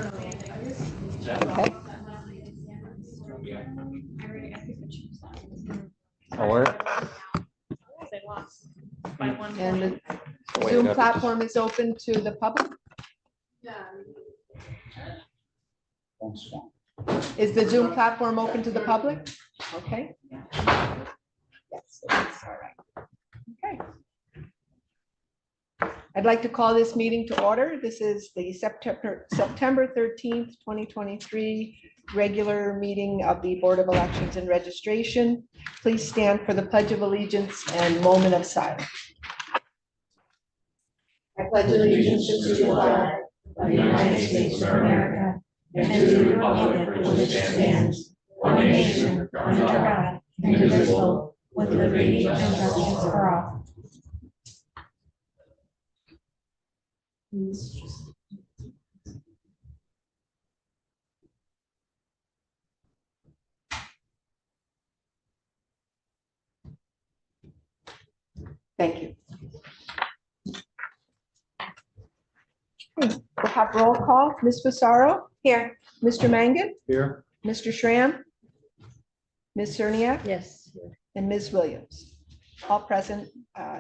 Okay. And the Zoom platform is open to the public? Is the Zoom platform open to the public? Okay. Yes, that's all right. Okay. I'd like to call this meeting to order. This is the September 13th, 2023 regular meeting of the Board of Elections and Registration. Please stand for the Pledge of Allegiance and moment of silence. I pledge allegiance to the flag of the United States of America and to the republic for which it stands, one nation, under God, indivisible, with liberty and justice for all. Thank you. We'll have roll call. Ms. Fasaro? Here. Mr. Mangan? Here. Mr. Schramm? Ms. Cerniak? Yes. And Ms. Williams? All present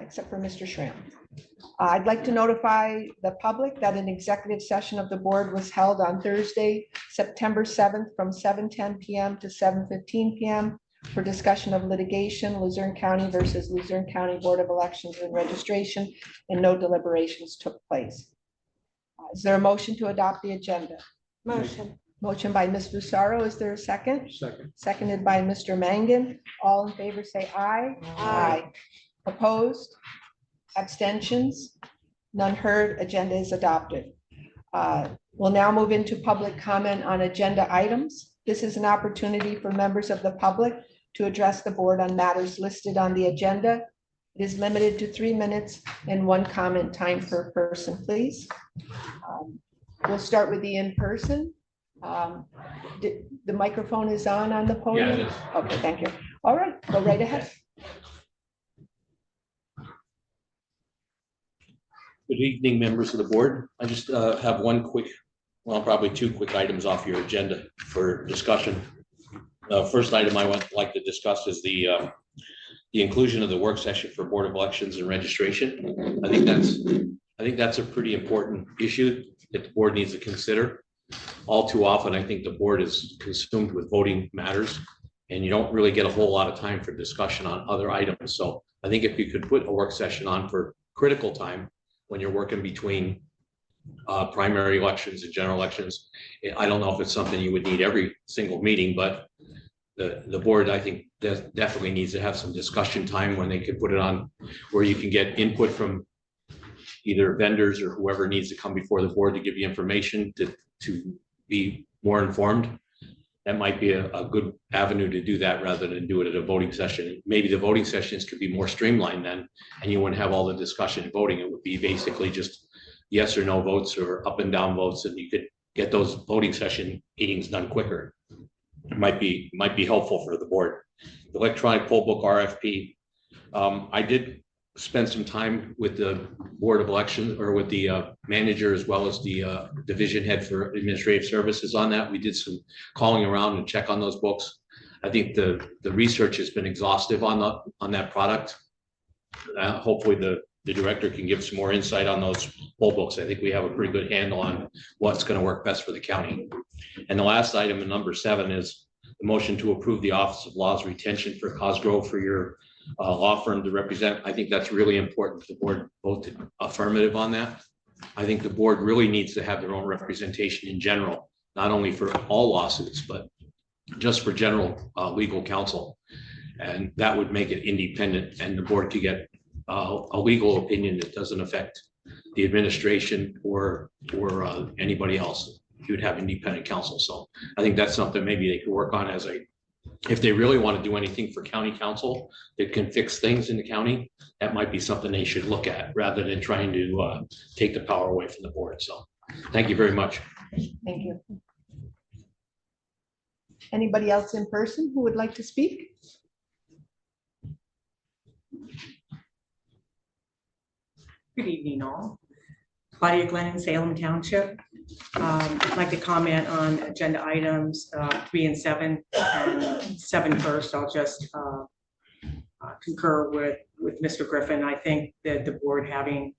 except for Mr. Schramm. I'd like to notify the public that an executive session of the board was held on Thursday, September 7th from 7:10 p.m. to 7:15 p.m. for discussion of litigation, Luzerne County versus Luzerne County Board of Elections and Registration, and no deliberations took place. Is there a motion to adopt the agenda? Motion. Motion by Ms. Busaro. Is there a second? Second. Seconded by Mr. Mangan. All in favor say aye. Aye. Opposed? Abstentions? None heard. Agenda is adopted. We'll now move into public comment on agenda items. This is an opportunity for members of the public to address the board on matters listed on the agenda. It is limited to 3 minutes and 1 comment time per person, please. We'll start with the in-person. The microphone is on the podium? Yeah, it is. Okay, thank you. All right, go right ahead. Good evening, members of the board. I just have one quick, well, probably 2 quick items off your agenda for discussion. First item I would like to discuss is the inclusion of the work session for Board of Elections and Registration. I think that's a pretty important issue that the board needs to consider. All too often, I think the board is consumed with voting matters, and you don't really get a whole lot of time for discussion on other items. So I think if you could put a work session on for critical time when you're working between primary elections and general elections, I don't know if it's something you would need every single meeting, but the board, I think, definitely needs to have some discussion time when they can put it on where you can get input from either vendors or whoever needs to come before the board to give you information to be more informed. That might be a good avenue to do that rather than do it at a voting session. Maybe the voting sessions could be more streamlined then, and you wouldn't have all the discussion and voting. It would be basically just yes or no votes or up and down votes, and you could get those voting session meetings done quicker. It might be helpful for the board. Electronic poll book RFP. I did spend some time with the Board of Elections or with the manager as well as the division head for administrative services on that. We did some calling around and check on those books. I think the research has been exhaustive on that product. Hopefully the director can give some more insight on those poll books. I think we have a pretty good handle on what's going to work best for the county. And the last item in number 7 is the motion to approve the Office of Laws Retention for Cosgrove for your law firm to represent. I think that's really important. The board voted affirmative on that. I think the board really needs to have their own representation in general, not only for all lawsuits, but just for general legal counsel. And that would make it independent, and the board could get a legal opinion that doesn't affect the administration or anybody else. You would have independent counsel. So I think that's something maybe they could work on as if they really want to do anything for county council that can fix things in the county. That might be something they should look at rather than trying to take the power away from the board. So thank you very much. Thank you. Anybody else in person who would like to speak? Good evening, all. Claudia Glenn in Salem Township. I'd like to comment on agenda items 3 and 7. And 7 first, I'll just concur with Mr. Griffin. I think that the board having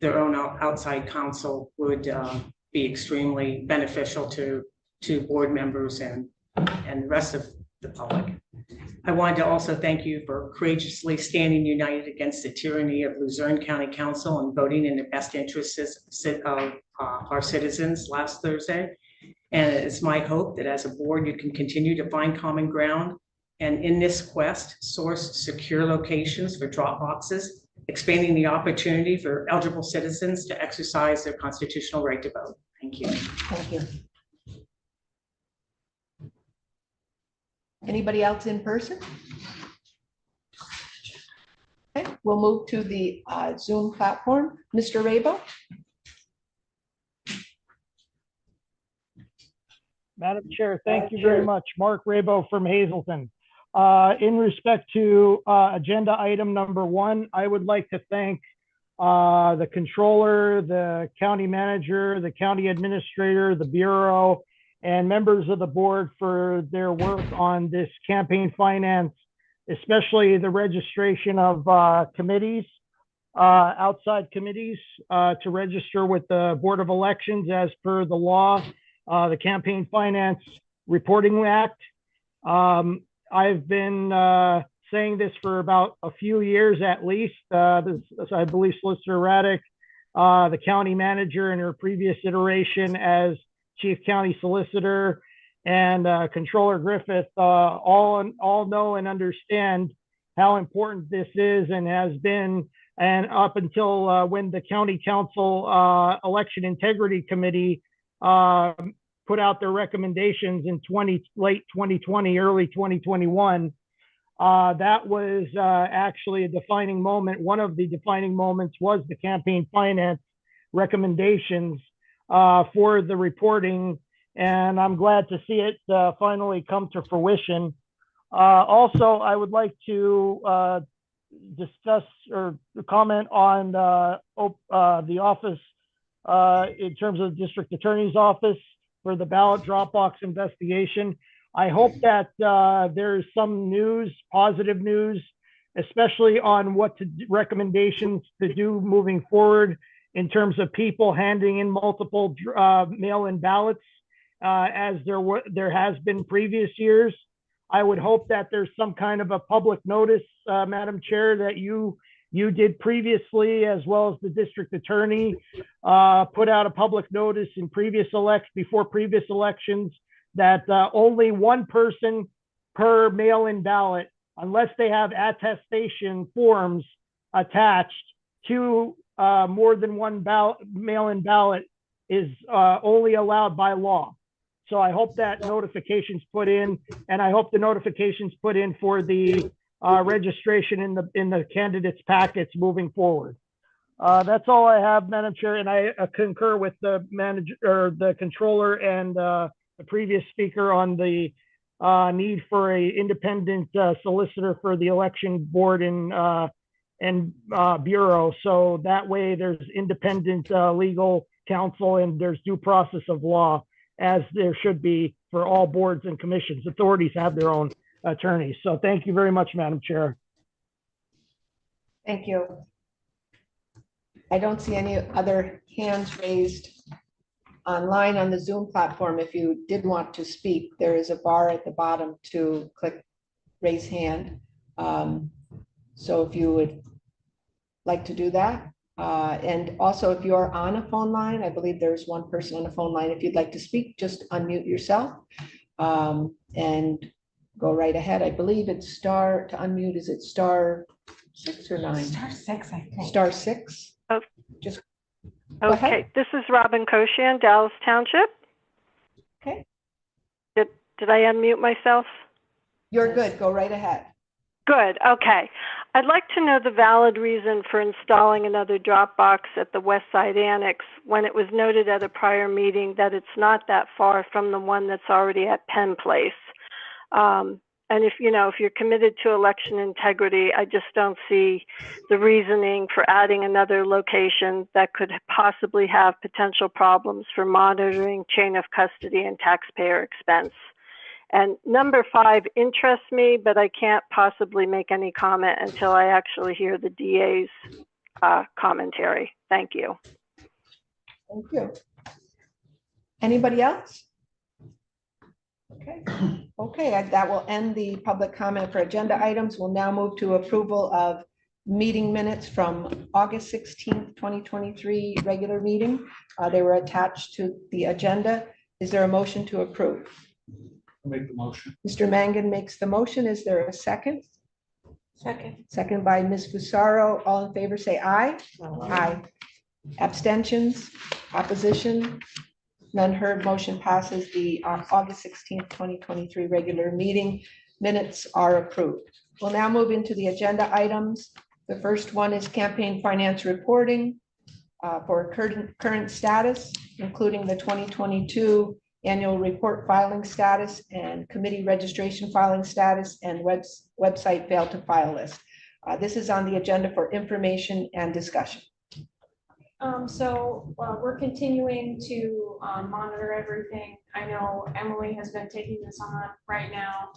their own outside counsel would be extremely beneficial to board members and the rest of the public. I wanted to also thank you for courageously standing united against the tyranny of Luzerne County Council and voting in the best interests of our citizens last Thursday. And it's my hope that as a board, you can continue to find common ground and in this quest, source secure locations for drop boxes, expanding the opportunity for eligible citizens to exercise their constitutional right to vote. Thank you. Thank you. Anybody else in person? Okay, we'll move to the Zoom platform. Mr. Rabo? Madam Chair, thank you very much. Mark Rabo from Hazleton. In respect to agenda item number 1, I would like to thank the controller, the county manager, the county administrator, the bureau, and members of the board for their work on this campaign finance, especially the registration of committees, outside committees to register with the Board of Elections as per the law, the Campaign Finance Reporting Act. I've been saying this for about a few years at least. I believe Solicitor Raddick, the county manager in her previous iteration as Chief County Solicitor, and Controller Griffith all know and understand how important this is and has been, and up until when the County Council Election Integrity Committee put out their recommendations in late 2020, early 2021. That was actually a defining moment. One of the defining moments was the campaign finance recommendations for the reporting, and I'm glad to see it finally come to fruition. Also, I would like to discuss or comment on the office in terms of the district attorney's office for the ballot drop box investigation. I hope that there's some news, positive news, especially on what recommendations to do moving forward in terms of people handing in multiple mail-in ballots, as there has been previous years. I would hope that there's some kind of a public notice, Madam Chair, that you did previously, as well as the district attorney, put out a public notice in before previous elections that only one person per mail-in ballot, unless they have attestation forms attached to more than one mail-in ballot, is only allowed by law. So I hope that notification's put in, and I hope the notification's put in for the registration in the candidates packets moving forward. That's all I have, Madam Chair, and I concur with the manager or the controller and the previous speaker on the need for a independent solicitor for the election board and bureau. So that way there's independent legal counsel and there's due process of law, as there should be for all boards and commissions. Authorities have their own attorneys. So thank you very much, Madam Chair. Thank you. I don't see any other hands raised online on the Zoom platform. If you did want to speak, there is a bar at the bottom to click raise hand. So if you would like to do that. And also if you're on a phone line, I believe there's one person on the phone line. If you'd like to speak, just unmute yourself and go right ahead. I believe it's star to unmute. Is it star 6 or 9? Star 6, I think. Star 6. Oh. Just okay. This is Robin Koshian, Dallas Township. Okay. Did I unmute myself? You're good. Go right ahead. Good. Okay. I'd like to know the valid reason for installing another drop box at the West Side Annex when it was noted at a prior meeting that it's not that far from the one that's already at Penn Place. And if you're committed to election integrity, I just don't see the reasoning for adding another location that could possibly have potential problems for monitoring chain of custody and taxpayer expense. And number 5 interests me, but I can't possibly make any comment until I actually hear the DA's commentary. Thank you. Thank you. Anybody else? Okay, that will end the public comment for agenda items. We'll now move to approval of meeting minutes from August 16th, 2023 regular meeting. They were attached to the agenda. Is there a motion to approve? I'll make the motion. Mr. Mangan makes the motion. Is there a second? Second. Second by Ms. Fusaro. All in favor, say aye. Aye. Abstentions, opposition, none heard. Motion passes. The August 16th, 2023 regular meeting minutes are approved. We'll now move into the agenda items. The first one is campaign finance reporting for current status, including the 2022 annual report filing status and committee registration filing status and website fail to file list. This is on the agenda for information and discussion. We're continuing to monitor everything. I know Emily has been taking this on right now.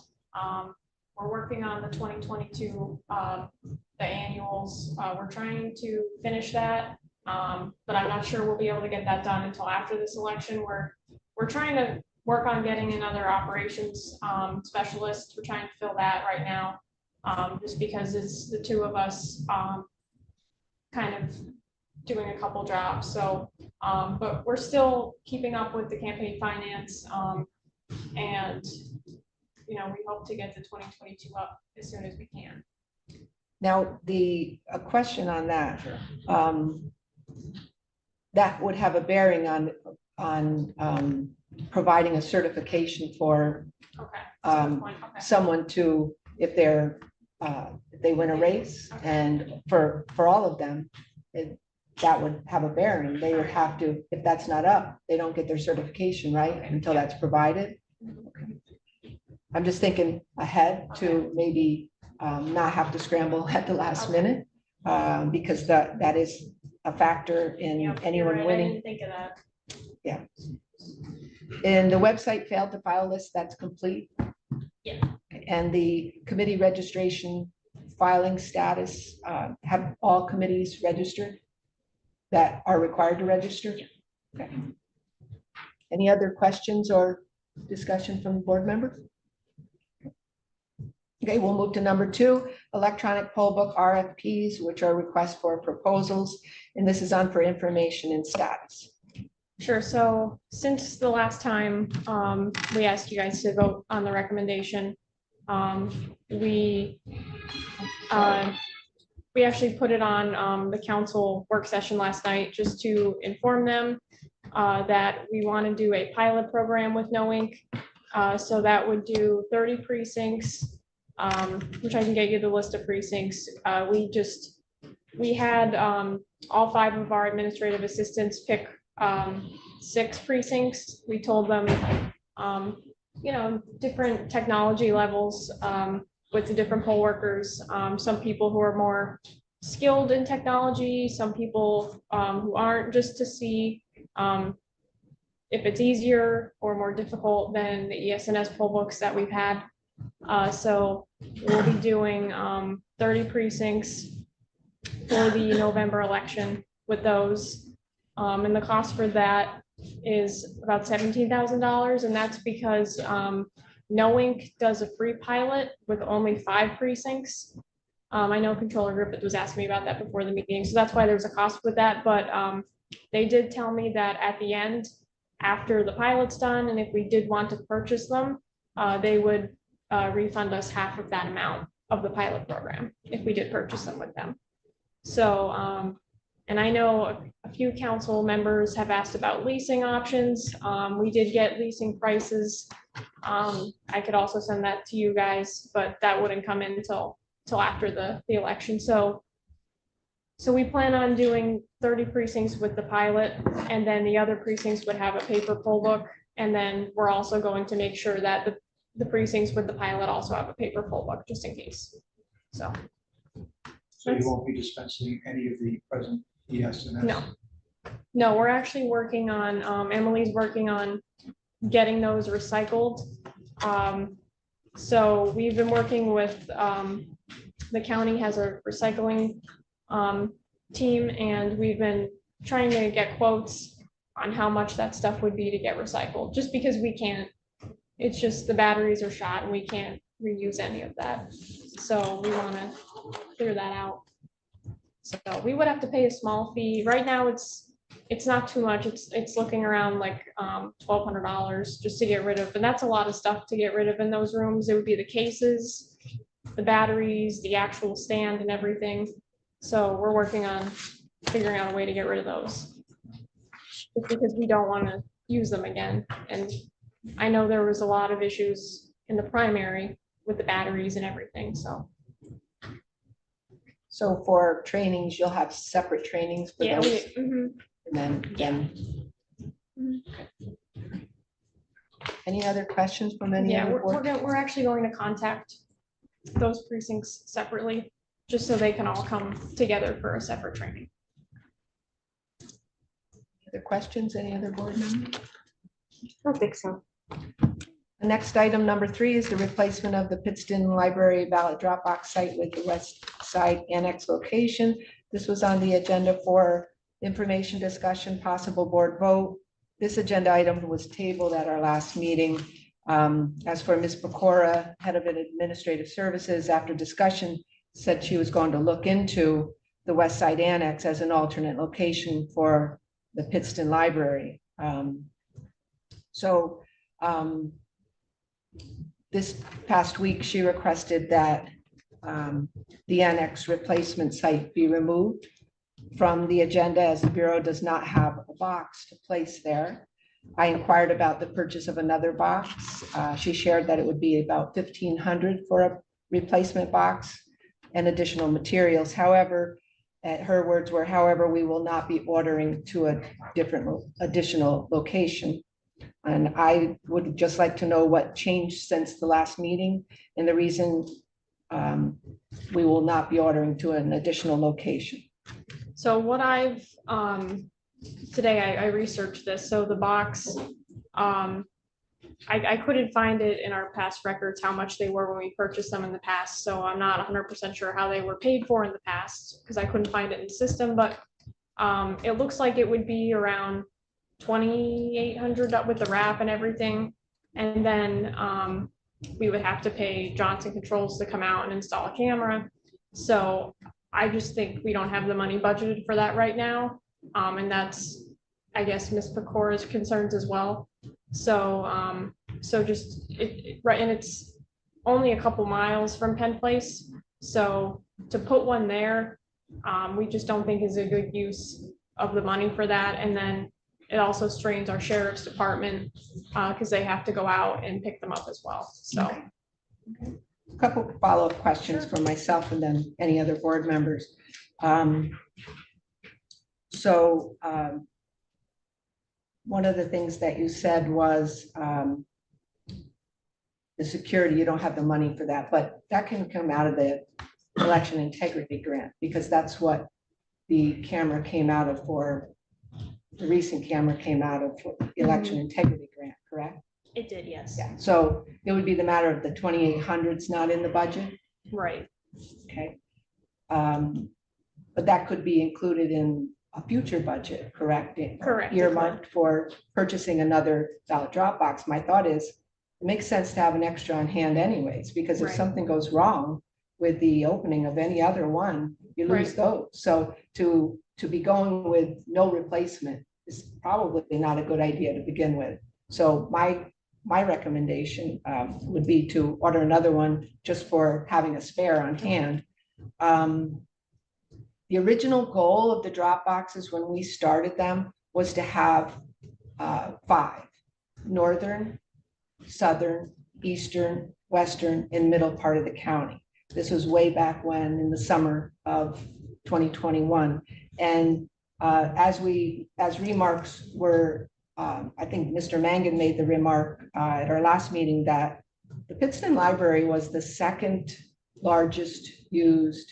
We're working on the 2022, the annuals. We're trying to finish that, but I'm not sure we'll be able to get that done until after this election. We're trying to work on getting another operations specialist. We're trying to fill that right now, just because it's the two of us kind of doing a couple jobs. So, but we're still keeping up with the campaign finance, and we hope to get the 2022 up as soon as we can. Now, a question on that, that would have a bearing on providing a certification for someone to, if they win a race, and for all of them, that would have a bearing. They would have to, if that's not up, they don't get their certification, right? Until that's provided. Okay. I'm just thinking ahead to maybe not have to scramble at the last minute, because that is a factor in anyone Right. winning. I didn't think of that. Yeah. And the website failed to file list, that's complete? Yeah. And the committee registration filing status, have all committees registered that are required to register? Okay. Any other questions or discussion from board members? Okay, we'll move to number 2, electronic poll book RFPs, which are requests for proposals, and this is on for information and status. Sure. So since the last time we asked you guys to vote on the recommendation, we actually put it on the council work session last night just to inform them that we want to do a pilot program with No Ink. So that would do 30 precincts, which I can get you the list of precincts. We had all 5 of our administrative assistants pick 6 precincts. We told them, different technology levels with the different poll workers. Some people who are more skilled in technology, some people who aren't, just to see if it's easier or more difficult than the ES&S poll books that we've had. So we'll be doing 30 precincts for the November election with those. And the cost for that is about $17,000. And that's because No Ink does a free pilot with only 5 precincts. I know Controller Griffith was asking me about that before the meeting. So that's why there's a cost with that. But they did tell me that at the end, after the pilot's done, and if we did want to purchase them, they would refund us half of that amount of the pilot program if we did purchase them with them. So, and I know a few council members have asked about leasing options. We did get leasing prices. I could also send that to you guys, but that wouldn't come in until after the election. So we plan on doing 30 precincts with the pilot, and then the other precincts would have a paper poll book. And then we're also going to make sure that the precincts with the pilot also have a paper poll book just in case. So, So you won't be dispensing any of the present ES and S? no, we're actually working on, Emily's working on getting those recycled. So we've been working with, the county has a recycling team, and we've been trying to get quotes on how much that stuff would be to get recycled, just because we can't, it's just the batteries are shot and we can't reuse any of that. So we want to clear that out. So we would have to pay a small fee. Right now, it's not too much. It's looking around like $1,200 just to get rid of, and that's a lot of stuff to get rid of in those rooms. It would be the cases, the batteries, the actual stand and everything. So we're working on figuring out a way to get rid of those. Just because we don't want to use them again. And I know there was a lot of issues in the primary with the batteries and everything, so. So for trainings, you'll have separate trainings for Yeah, those? mhm. And then. Any other questions from any Yeah, other board? we're actually going to contact those precincts separately, just so they can all come together for a separate training. Other questions, any other board members? I don't think so. The next item, number 3, is the replacement of the Pittston Library ballot drop box site with the west side annex location. This was on the agenda for information discussion, possible board vote. This agenda item was tabled at our last meeting. As for Ms. Pecora, head of administrative services, after discussion, said she was going to look into the west side annex as an alternate location for the Pittston Library. This past week, she requested that the annex replacement site be removed from the agenda, as the Bureau does not have a box to place there. I inquired about the purchase of another box. She shared that it would be about $1,500 for a replacement box and additional materials. However, her words were, however, we will not be ordering to a different additional location. And I would just like to know what changed since the last meeting and the reason we will not be ordering to an additional location. So what I've, today I researched this, so the box, I couldn't find it in our past records how much they were when we purchased them in the past, so I'm not 100% sure how they were paid for in the past, because I couldn't find it in the system, but it looks like it would be around $2,800 up with the wrap and everything, and then we would have to pay Johnson Controls to come out and install a camera. So I just think we don't have the money budgeted for that right now, and that's, I guess, Ms. Pecora's concerns as well. So so just right, and it's only a couple miles from Penn Place, so to put one there, we just don't think is a good use of the money for that. And then it also strains our sheriff's department because they have to go out and pick them up as well. So A couple follow-up questions from myself and then any other board members. One of the things that you said was the security, you don't have the money for that, but that can come out of the election integrity grant, because that's what the camera came out of for, the recent camera came out of for the election integrity grant, correct? it did, yes. Yeah, so it would be the matter of the 2,800's not in the budget, Right. okay? But that could be included in a future budget, correct? Correct. Earmarked for purchasing another ballot drop box. My thought is, it makes sense to have an extra on hand anyways, because if Right. something goes wrong with the opening of any other one, you lose Right. those. So to be going with no replacement is probably not a good idea to begin with. So my recommendation would be to order another one just for having a spare on hand. The original goal of the drop boxes when we started them was to have 5: northern, southern, eastern, western, and middle part of the county. This was way back when, in the summer of 2021. And as remarks were, I think Mr. Mangan made the remark at our last meeting that the Pittston Library was the second largest used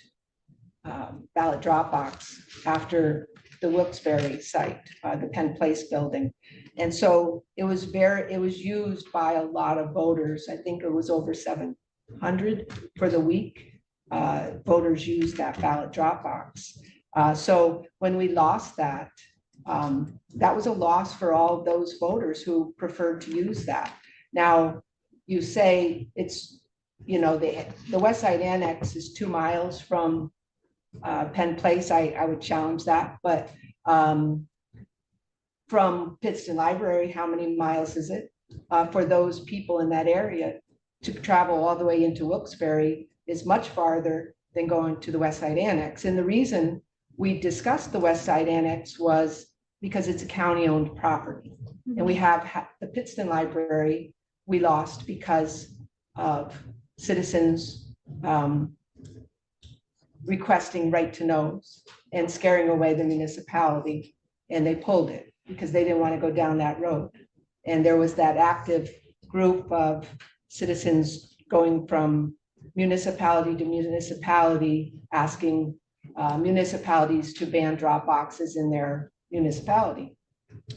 ballot drop box after the Wilkes-Barre site, the Penn Place building. And so it was used by a lot of voters. I think it was over 700 for the week. Voters used that ballot drop box. So when we lost that, that was a loss for all those voters who preferred to use that. Now, you say it's, the West Side Annex is 2 miles from Penn Place. I would challenge that, but from Pittston Library, how many miles is it? For those people in that area to travel all the way into Wilkes-Barre is much farther than going to the West Side Annex. And the reason we discussed the West Side Annex was because it's a county-owned property. And we have the Pittston Library we lost because of citizens requesting right to knows and scaring away the municipality. And they pulled it because they didn't want to go down that road. And there was that active group of citizens going from municipality to municipality, asking municipalities to ban drop boxes in their municipality.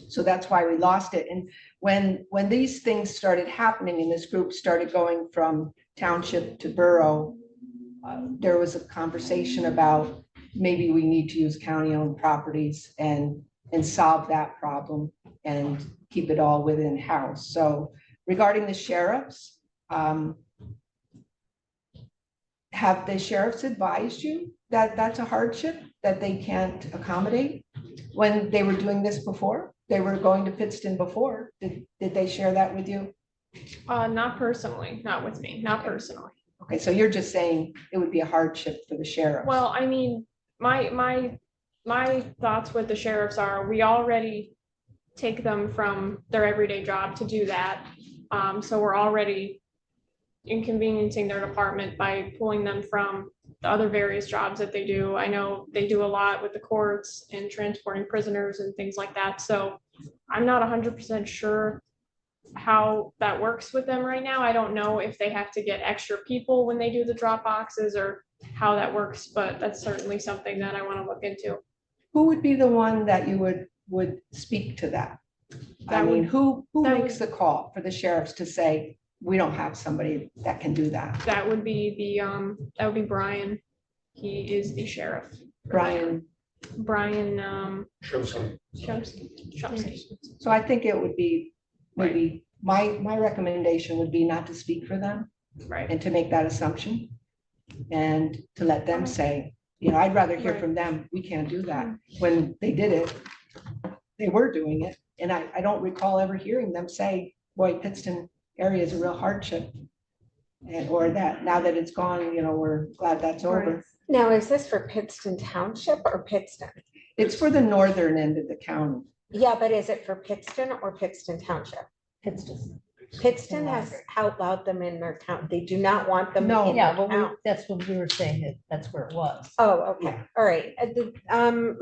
So that's why we lost it. And when these things started happening and this group started going from township to borough, there was a conversation about maybe we need to use county-owned properties and solve that problem and keep it all within house. So regarding the sheriffs, have the sheriffs advised you that that's a hardship that they can't accommodate? When they were doing this before, they were going to Pittston before, did they share that with you? Not personally, not with me, not personally. Okay, so you're just saying it would be a hardship for the sheriff. Well, I mean, my thoughts with the sheriffs are, we already take them from their everyday job to do that. So we're already inconveniencing their department by pulling them from the other various jobs that they do. I know they do a lot with the courts and transporting prisoners and things like that. So I'm not 100% sure how that works with them right now. I don't know if they have to get extra people when they do the drop boxes or how that works, but that's certainly something that I want to look into. Who would be the one that you would speak to that? I mean, who makes the call for the sheriffs to say, we don't have somebody that can do that? That would be Brian. He is the sheriff. Brian. Shumsky. So I think it would be maybe my recommendation would be not to speak for them. Right. And to make that assumption and to let them say, I'd rather hear from them. We can't do that. When they did it, they were doing it. And I don't recall ever hearing them say, boy, Pittston area is a real hardship. Or that now that it's gone, we're glad that's over. Now, is this for Pittston Township or Pittston? It's for the northern end of the county. Yeah, but is it for Pittston or Pittston Township? Pittston. Pittston has outlawed them in their town. They do not want them. No. in Yeah, their well, town. that's what we were saying, that that's where it was. Oh, okay. All right. I'm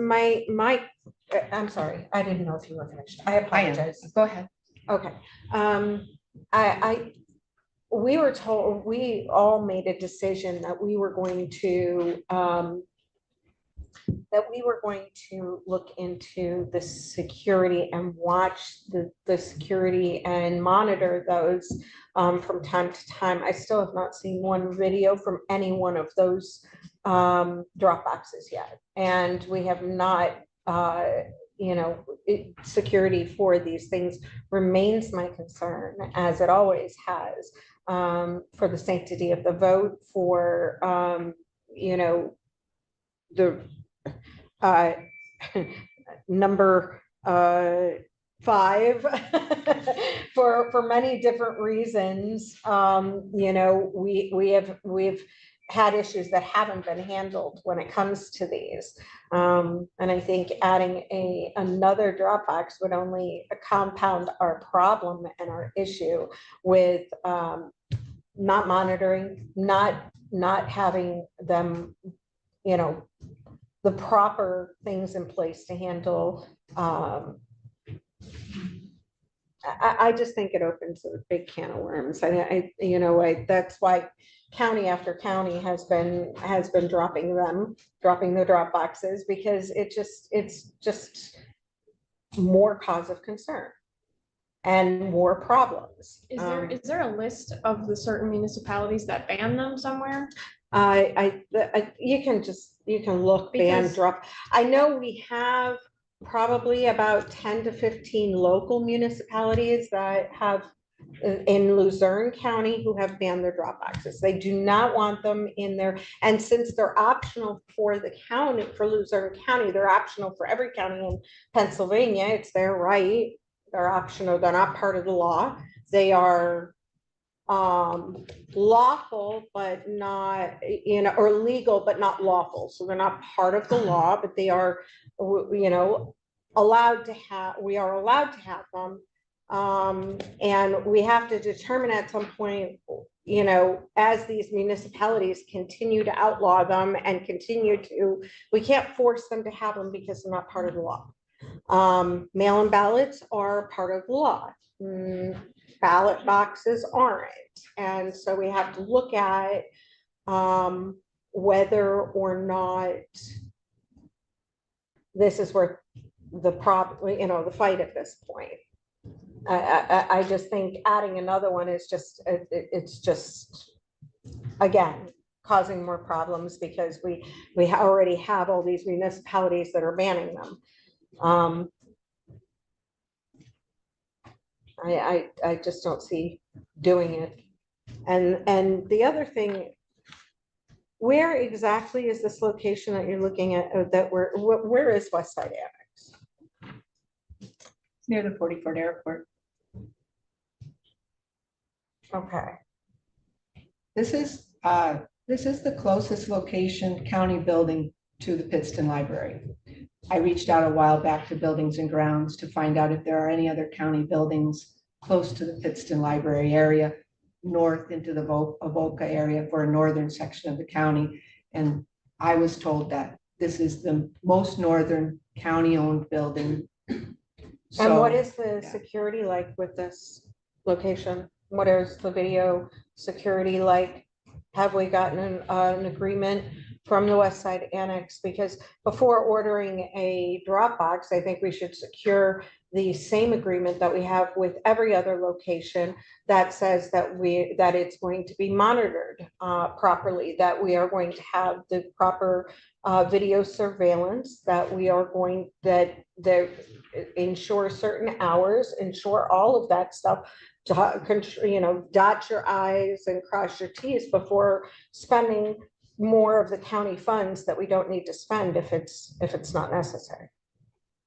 sorry. I didn't know if you were finished. I apologize. Go ahead. Okay. We were told, we all made a decision that we were going to look into the security and watch the security and monitor those from time to time. I still have not seen one video from any one of those drop boxes yet. And we have not, security for these things remains my concern, as it always has, for the sanctity of the vote, for, the number 5 for many different reasons. We've had issues that haven't been handled when it comes to these. And I think adding another Dropbox would only compound our problem and our issue with not monitoring, not having them, the proper things in place to handle I just think it opens a big can of worms. That's why county after county has been dropping the drop boxes, because it's just more cause of concern and more problems. Is there a list of the certain municipalities that ban them somewhere? You can look, ban, Because- drop. I know we have probably about 10 to 15 local municipalities that have in Luzerne County who have banned their drop boxes. They do not want them in there. And since they're optional for the county, for Luzerne County, they're optional for every county in Pennsylvania. It's their right. They're optional. They're not part of the law. They are lawful, but not, or legal, but not lawful. So they're not part of the law, but they are, allowed to have, we are allowed to have them. And we have to determine at some point, as these municipalities continue to outlaw them and we can't force them to have them because they're not part of the law. Mail-in ballots are part of the law. Ballot boxes aren't. And so we have to look at whether or not this is worth the the fight at this point. I just think adding another one is it's just, again, causing more problems because we already have all these municipalities that are banning them. I just don't see doing it. And the other thing, where exactly is this location that you're looking at, where is West Side Annex? It's near the 44th Airport. Okay. This is the closest location county building to the Pittston Library. I reached out a while back to Buildings and Grounds to find out if there are any other county buildings close to the Pittston Library area, north into the Avoca area for a northern section of the county. And I was told that this is the most northern county-owned building. And what is the security like with this location? What is the video security like? Have we gotten an agreement from the West Side Annex? Because before ordering a Dropbox, I think we should secure the same agreement that we have with every other location that says that it's going to be monitored properly, that we are going to have the proper video surveillance, that we are going, that ensure certain hours, ensure all of that stuff, to dot your I's and cross your T's before spending more of the county funds that we don't need to spend if it's not necessary.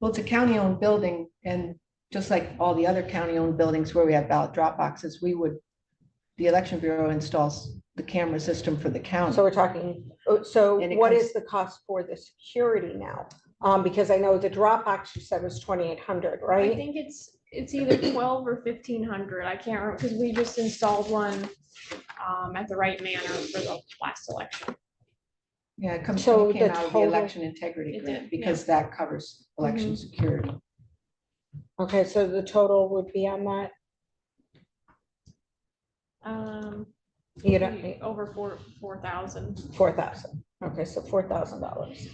Well, it's a county-owned building, and just like all the other county-owned buildings where we have ballot drop boxes, the Election Bureau installs the camera system for the county. So we're talking, what is the cost for the security now? Because I know the Dropbox you said was 2,800, right? I think it's either 12 or 1,500. I can't remember because we just installed one at the right manner for the last election. Yeah, it came So out of the election integrity It grant did, because that covers election security. Okay, so the total would be on that? You don't, Over 4,000. 4,000. Okay, so $4,000.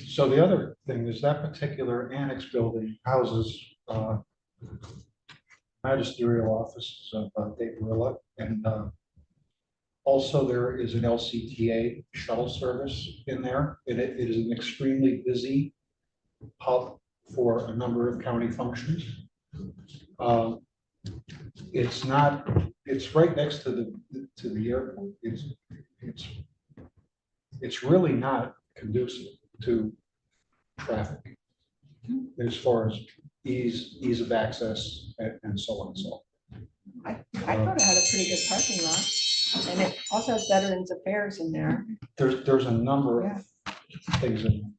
So the other thing is that particular annex building houses magisterial offices of Dave Duryea, and also there is an LCTA shuttle service in there, and it is an extremely busy hub for a number of county functions. It's right next to the airport. It's really not conducive to traffic as far as ease of access and so on and so on. I thought it had a pretty good parking lot, and it also has Veterans Affairs in there. There's a number of things in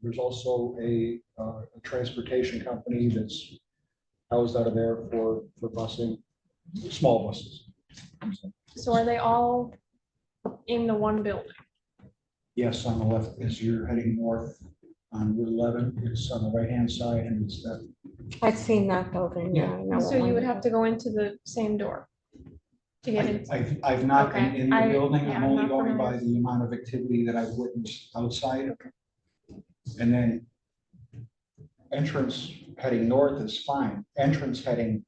there's also a transportation company that's housed out of there for busing, small buses. So are they all in the one building? Yes, on the left as you're heading north on Route 11. It's on the right-hand side and it's that. I've seen that building, yeah. I know So what you one would it have is. to go into the same door to get in. I've not been Okay. in the building. Yeah, I'm I'm only not going by familiar. the amount of activity that I've witnessed outside. And then entrance heading north is fine. Entrance heading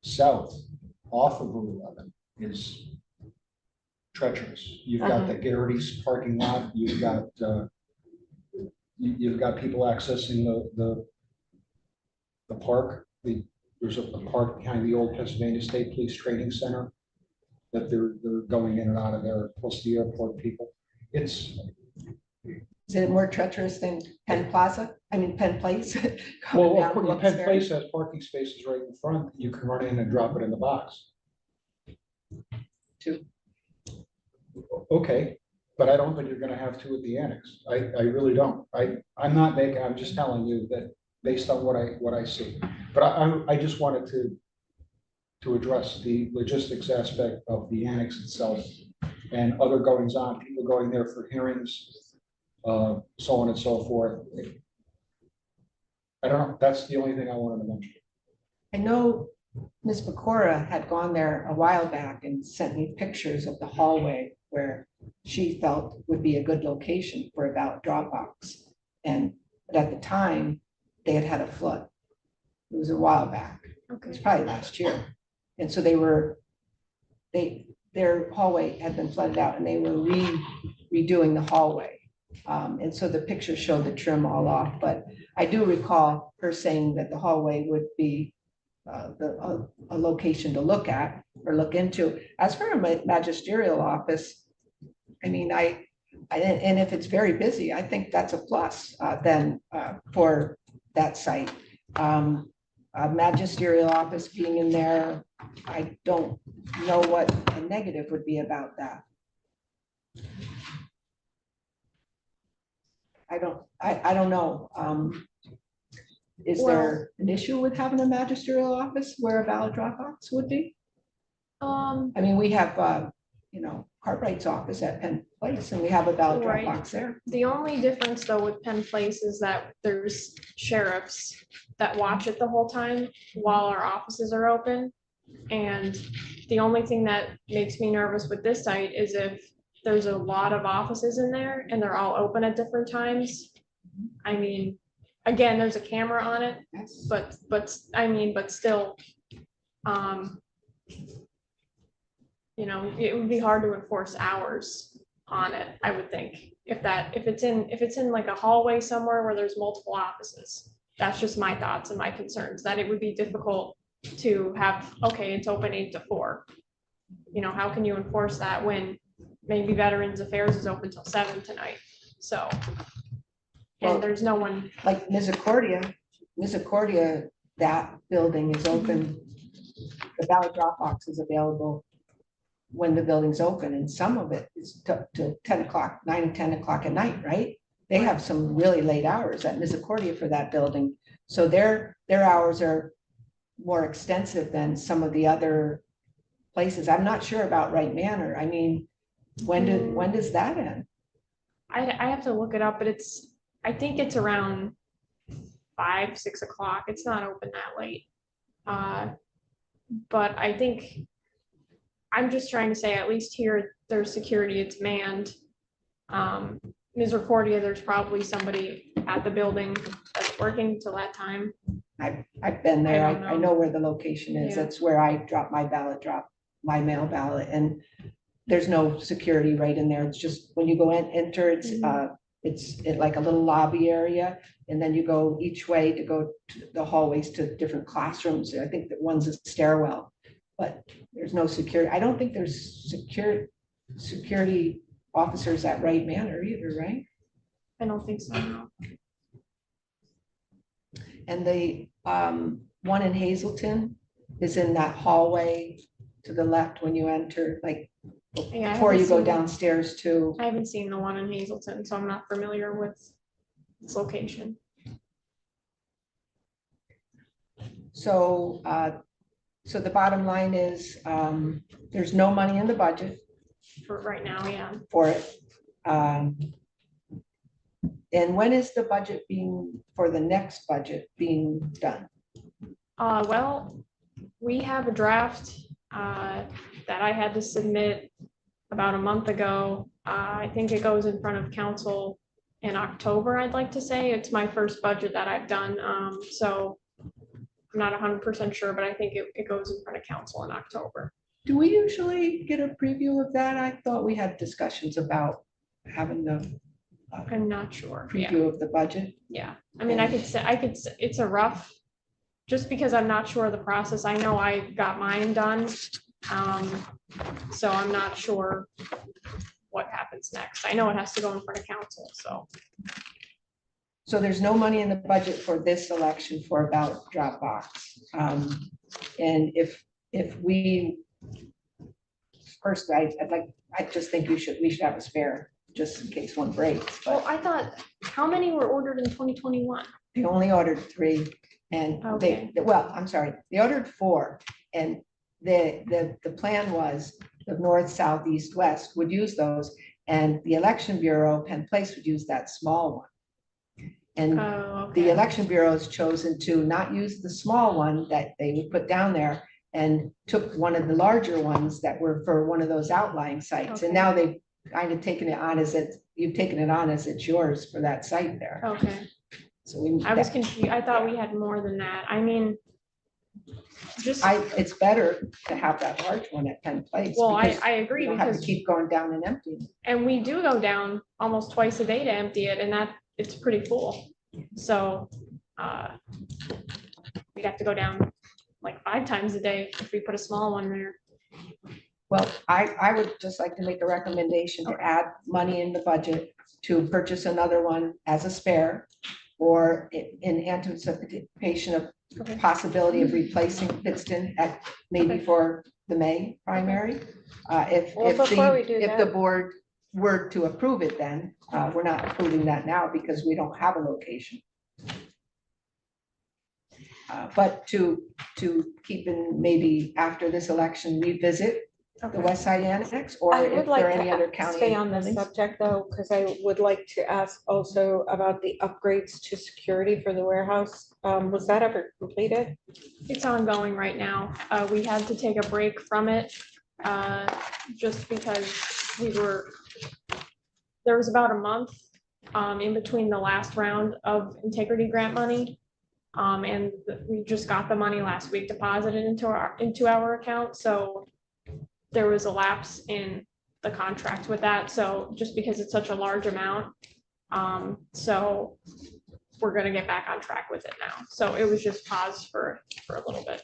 south off of Route 11 is treacherous. You've got the Garrity's parking lot, you've got you've got people accessing the park. There's a park behind the old Pennsylvania State Police Training Center that they're going in and out of there, plus the airport people. Is it more treacherous than Penn Plaza? I mean, Penn Place? Well, Coming of down course, Penn Wilkes-Barre? Place has parking spaces right in front. You can run in and drop it in the box. Two. Okay, but I don't think you're gonna have two at the annex. I really don't. I'm not making, I'm just telling you that based on what I see. But I just wanted to address the logistics aspect of the annex itself and other goings on, people going there for hearings, so on and so forth. I don't know, that's the only thing I wanted to mention. I know Ms. Pecora had gone there a while back and sent me pictures of the hallway where she felt would be a good location for a ballot drop box. And but at the time, they had had a flood. It was a while back. It was probably last year. And so their hallway had been flooded out and they were redoing the hallway. And so the pictures showed the trim all off, but I do recall her saying that the hallway would be a location to look at or look into. As for a magisterial office, I mean, and if it's very busy, I think that's a plus then for that site. A magisterial office being in there, I don't know what a negative would be about that. I don't know. Is there an issue with having a magisterial office where a ballot drop box would be? I mean, we have, Cartwright's office at Penn Place and we have a ballot drop Right. box there. The only difference though with Penn Place is that there's sheriffs that watch it the whole time while our offices are open. And the only thing that makes me nervous with this site is if there's a lot of offices in there and they're all open at different times. I mean, again, there's a camera on it, Yes. but still, it would be hard to enforce hours on it, I would think. If it's in like a hallway somewhere where there's multiple offices, that's just my thoughts and my concerns, that it would be difficult to have, okay, it's open 8 to 4. How can you enforce that when maybe Veterans Affairs is open till 7 tonight? So, Well, and there's no one, Like Misericordia, that building is open. The ballot drop box is available when the building's open, and some of it is to 10 o'clock, 9 and 10 o'clock at night, right? They have some really late hours at Misericordia for that building. So their hours are more extensive than some of the other places. I'm not sure about Wright Manor. I mean, when does that end? I have to look it up, but I think it's around 5, 6 o'clock. It's not open that late. But I think, I'm just trying to say, at least here, there's security, it's manned. Misericordia, there's probably somebody at the building that's working till that time. I've been there. I don't I know. know where the location is. Yeah. That's where I drop my mail ballot, and there's no security right in there. It's just when you go in, enter, it's like a little lobby area, and then you go each way to go to the hallways to different classrooms. I think that one's a stairwell, but there's no security. I don't think there's security officers at Wright Manor either, right? I don't think so, no. And the one in Hazleton is in that hallway to the left when you enter, like Yeah, I before haven't you go seen- downstairs to. I haven't seen the one in Hazleton, so I'm not familiar with its location. So, so the bottom line is, there's no money in the budget For right now, yeah. for it. And when is the budget for the next budget being done? Well, we have a draft that I had to submit about a month ago. I think it goes in front of council in October, I'd like to say. It's my first budget that I've done. So I'm not 100% sure, but I think it goes in front of council in October. Do we usually get a preview of that? I thought we had discussions about having the I'm not sure. Yeah. preview of the budget. Yeah. I mean, I could say, it's a rough, just because I'm not sure of the process. I know I got mine done. So I'm not sure what happens next. I know it has to go in front of council, so. So there's no money in the budget for this election for a ballot drop box. And if we, first, I just think we should have a spare, just in case one breaks, Well, but I thought, how many were ordered in 2021? they only ordered 3. And Okay. well, I'm sorry, they ordered 4. And the plan was the north, south, east, west would use those. And the election bureau, Penn Place, would use that small one. And Oh, the okay. election bureau has chosen to not use the small one that they would put down there and took one of the larger ones that were for one of those outlying sites. And Okay. now they've kind of taken it on you've taken it on as it's yours for that site there. Okay. So we. I was confused. I thought we had more than that. I mean, just, It's better to have that large one at Penn Place. well, because I you agree don't have to because, keep going down and emptying. and we do go down almost twice a day to empty it, and it's pretty full. So, we'd have to go down like 5 times a day if we put a small one there. Well, I would just like to make a recommendation to add money in the budget to purchase another one as a spare, or in anticipation of Okay. possibility of replacing Pittston at maybe for the May primary. Well, before we do If the that- board were to approve it, then we're not approving that now because we don't have a location. But to keep in, maybe after this election, revisit the Okay. West Side Annex, or I if would there like are any other to county. stay on this buildings. subject though, because I would like to ask also about the upgrades to security for the warehouse. Was that ever completed? It's ongoing right now. We had to take a break from it, just because there was about a month, in between the last round of integrity grant money. And we just got the money last week deposited into our account, so there was a lapse in the contract with that, so just because it's such a large amount. So we're gonna get back on track with it now. So it was just paused for a little bit.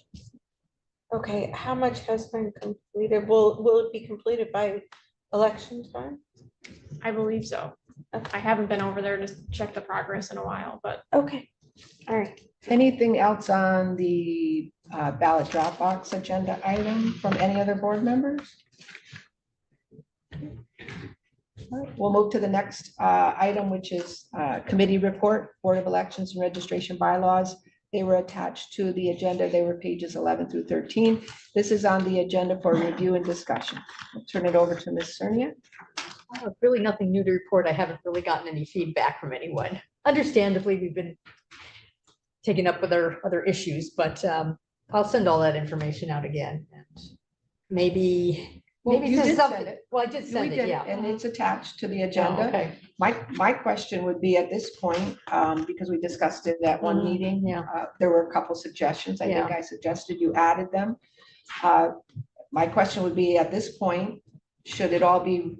Okay, how much has been completed? Will it be completed by election time? I believe so. I haven't been over there to check the progress in a while, but Okay, all right. Anything else on the ballot drop box agenda item from any other board members? All right, we'll move to the next item, which is committee report, Board of Elections and Registration Bylaws. They were attached to the agenda. They were pages 11 through 13. This is on the agenda for review and discussion. I'll turn it over to Ms. Cernia. Really nothing new to report. I haven't really gotten any feedback from anyone. Understandably, we've been taken up with our other issues, but I'll send all that information out again and maybe Well, maybe you send did something. send it. Well, I did We send it, did, yeah. and it's attached to the Oh, agenda. okay. My question would be at this point, because we discussed it at one Mhm, meeting, yeah. there were a couple suggestions. I think Yeah. I suggested you added them. My question would be, at this point, should it all be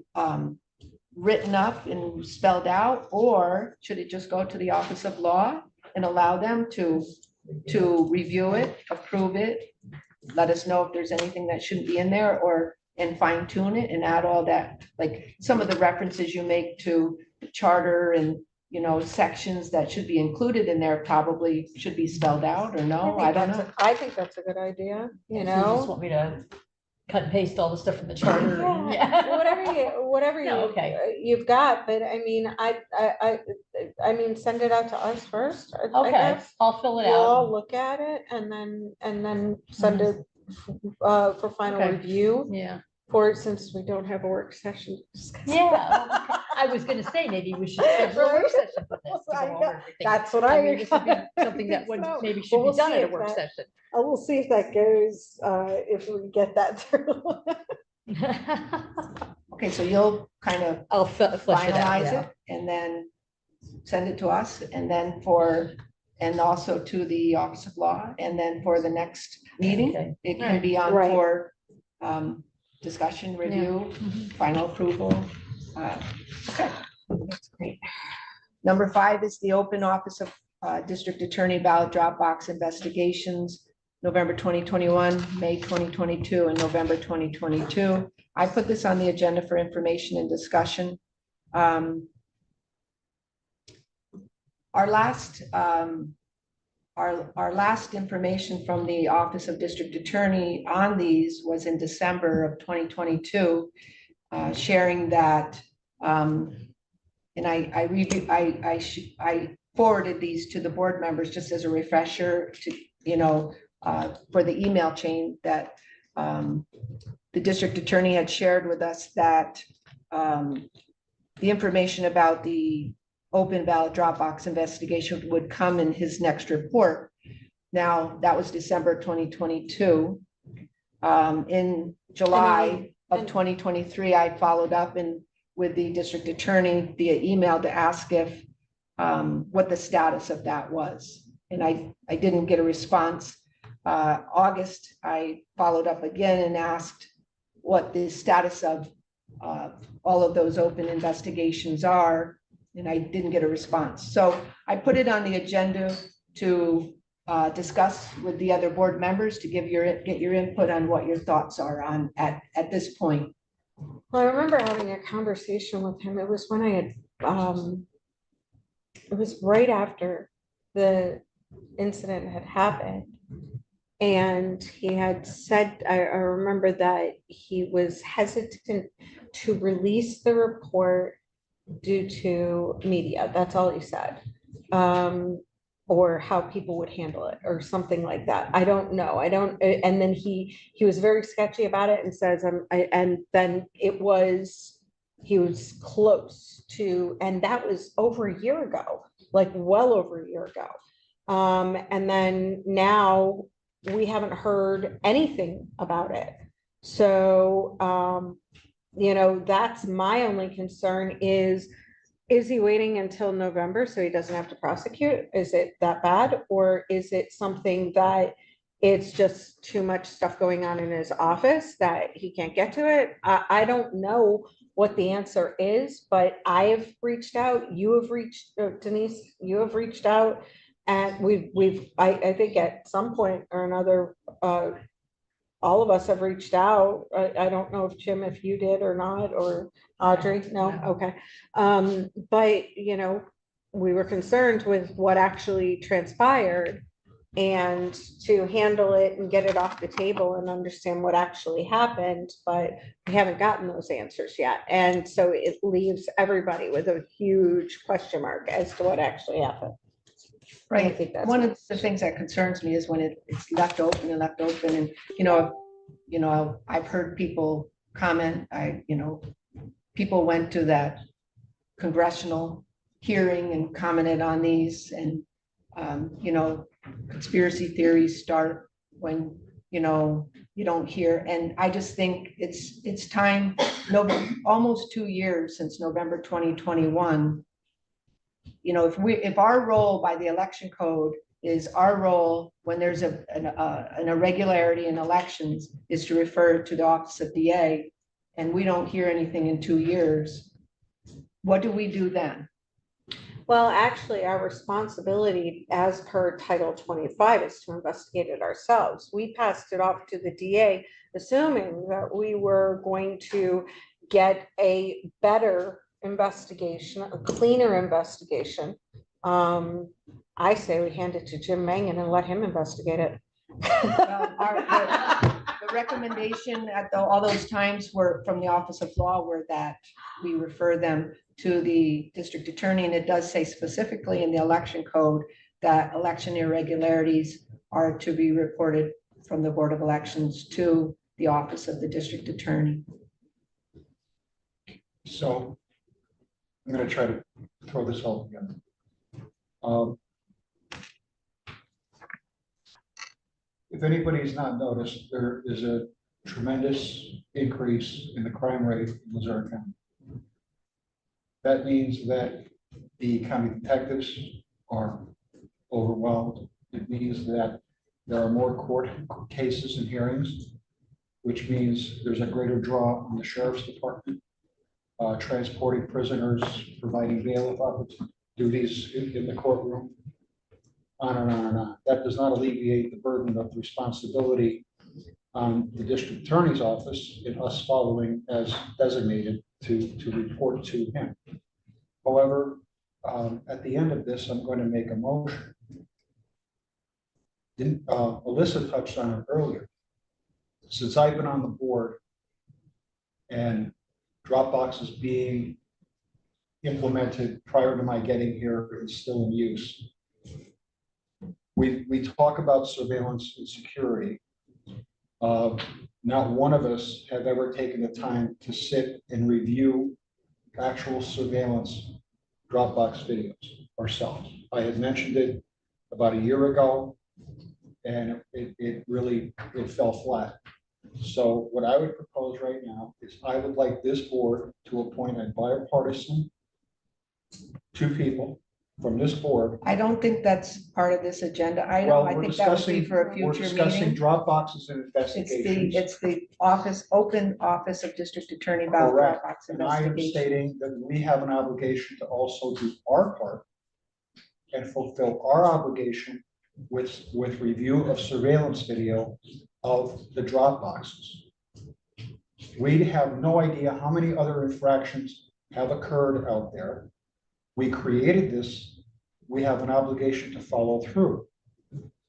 written up and spelled out, or should it just go to the Office of Law and allow them to review it, approve it, let us know if there's anything that shouldn't be in there, and fine tune it and add all that, like some of the references you make to the charter and, sections that should be included in there probably should be spelled out, or no, I don't know. I think that's a good idea, you You just know? want me to cut and paste all the stuff from the charter? and- Yeah, whatever No, you, okay. you've got, but I mean, I mean, send it out to us first. I Okay, guess. I'll fill it We'll all out. look at it and then send it for final Okay. review Yeah. for, since we don't have a work session. to discuss Yeah. I was gonna say, maybe we should schedule a work session for this. to I go know. over everything. That's what I I. mean, this would be something that think would so. maybe should Well, be done we'll at see a if work that- session. We'll see if that goes, if we get that through. Okay, so you'll kind of I'll flesh it out, finalize yeah. it and then send it to us and then and also to the Office of Law, and then for the next meeting, Okay. it can be on Right. for discussion, review, final approval. Okay, that's great. Number 5 is the open Office of District Attorney ballot drop box investigations, November 2021, May 2022, and November 2022. I put this on the agenda for information and discussion. Our last information from the Office of District Attorney on these was in December of 2022, sharing that, and I forwarded these to the board members just as a refresher to, for the email chain that the district attorney had shared with us, that the information about the open ballot Dropbox investigation would come in his next report. Now, that was December 2022. In July of 2023, I followed up with the district attorney via email to ask if what the status of that was. And I didn't get a response. August, I followed up again and asked what the status of all of those open investigations are, and I didn't get a response. So I put it on the agenda to discuss with the other board members to get your input on what your thoughts are on at this point. Well, I remember having a conversation with him. It was when I had, it was right after the incident had happened. And he had said, I remember that he was hesitant to release the report due to media. That's all he said. Or how people would handle it or something like that. I don't know. And then he was very sketchy about it and says, and then he was close to, and that was over a year ago, like well over a year ago. And then now we haven't heard anything about it. So, that's my only concern is he waiting until November so he doesn't have to prosecute? Is it that bad? Or is it something that it's just too much stuff going on in his office that he can't get to it? I don't know what the answer is, but I have reached out, you have reached, Denise, you have reached out, and I think at some point or another, all of us have reached out. I don't know if Jim, if you did or not, or Audrey, no, okay. But, we were concerned with what actually transpired and to handle it and get it off the table and understand what actually happened, but we haven't gotten those answers yet. And so it leaves everybody with a huge question mark as to what actually happened. I Right. think that's One of the things that concerns me is when it's left open and, I've heard people comment, people went to that congressional hearing and commented on these, and, conspiracy theories start when, you don't hear. And I just think it's time, almost 2 years since November 2021. If our role by the election code is our role when there's an irregularity in elections is to refer to the office of DA, and we don't hear anything in 2 years, what do we do then? Well, actually, our responsibility as per Title 25 is to investigate it ourselves. We passed it off to the DA, assuming that we were going to get a better investigation, a cleaner investigation. I say we hand it to Jim Mangan and let him investigate it. The recommendation at all those times were from the Office of Law were that we refer them to the district attorney, and it does say specifically in the election code that election irregularities are to be reported from the Board of Elections to the Office of the District Attorney. So I'm gonna try to throw this all together. Um, If anybody's not noticed, there is a tremendous increase in the crime rate in Luzerne County. That means that the county detectives are overwhelmed. It means that there are more court cases and hearings, which means there's a greater draw on the sheriff's department, transporting prisoners, providing bailiff duties in the courtroom, on and on and on. That does not alleviate the burden of responsibility on the district attorney's office and us following as designated to report to him. However, at the end of this, I'm going to make a motion. Alyssa touched on it earlier. Since I've been on the board and Dropbox is being implemented prior to my getting here, it's still in use. We talk about surveillance and security. Not one of us have ever taken the time to sit and review actual surveillance Dropbox videos ourselves. I had mentioned it about a year ago, and it really fell flat. So what I would propose right now is I would like this board to appoint a bipartisan, 2 people from this board. I don't think that's part of this agenda item. Well, I we're think that would be discussing, for a we're future discussing meeting. Dropboxes and investigations. It's the open office of district attorney about Correct. Dropbox And I am investigation. stating that we have an obligation to also do our part and fulfill our obligation with review of surveillance video of the Dropboxes. We have no idea how many other infractions have occurred out there. We created this. We have an obligation to follow through.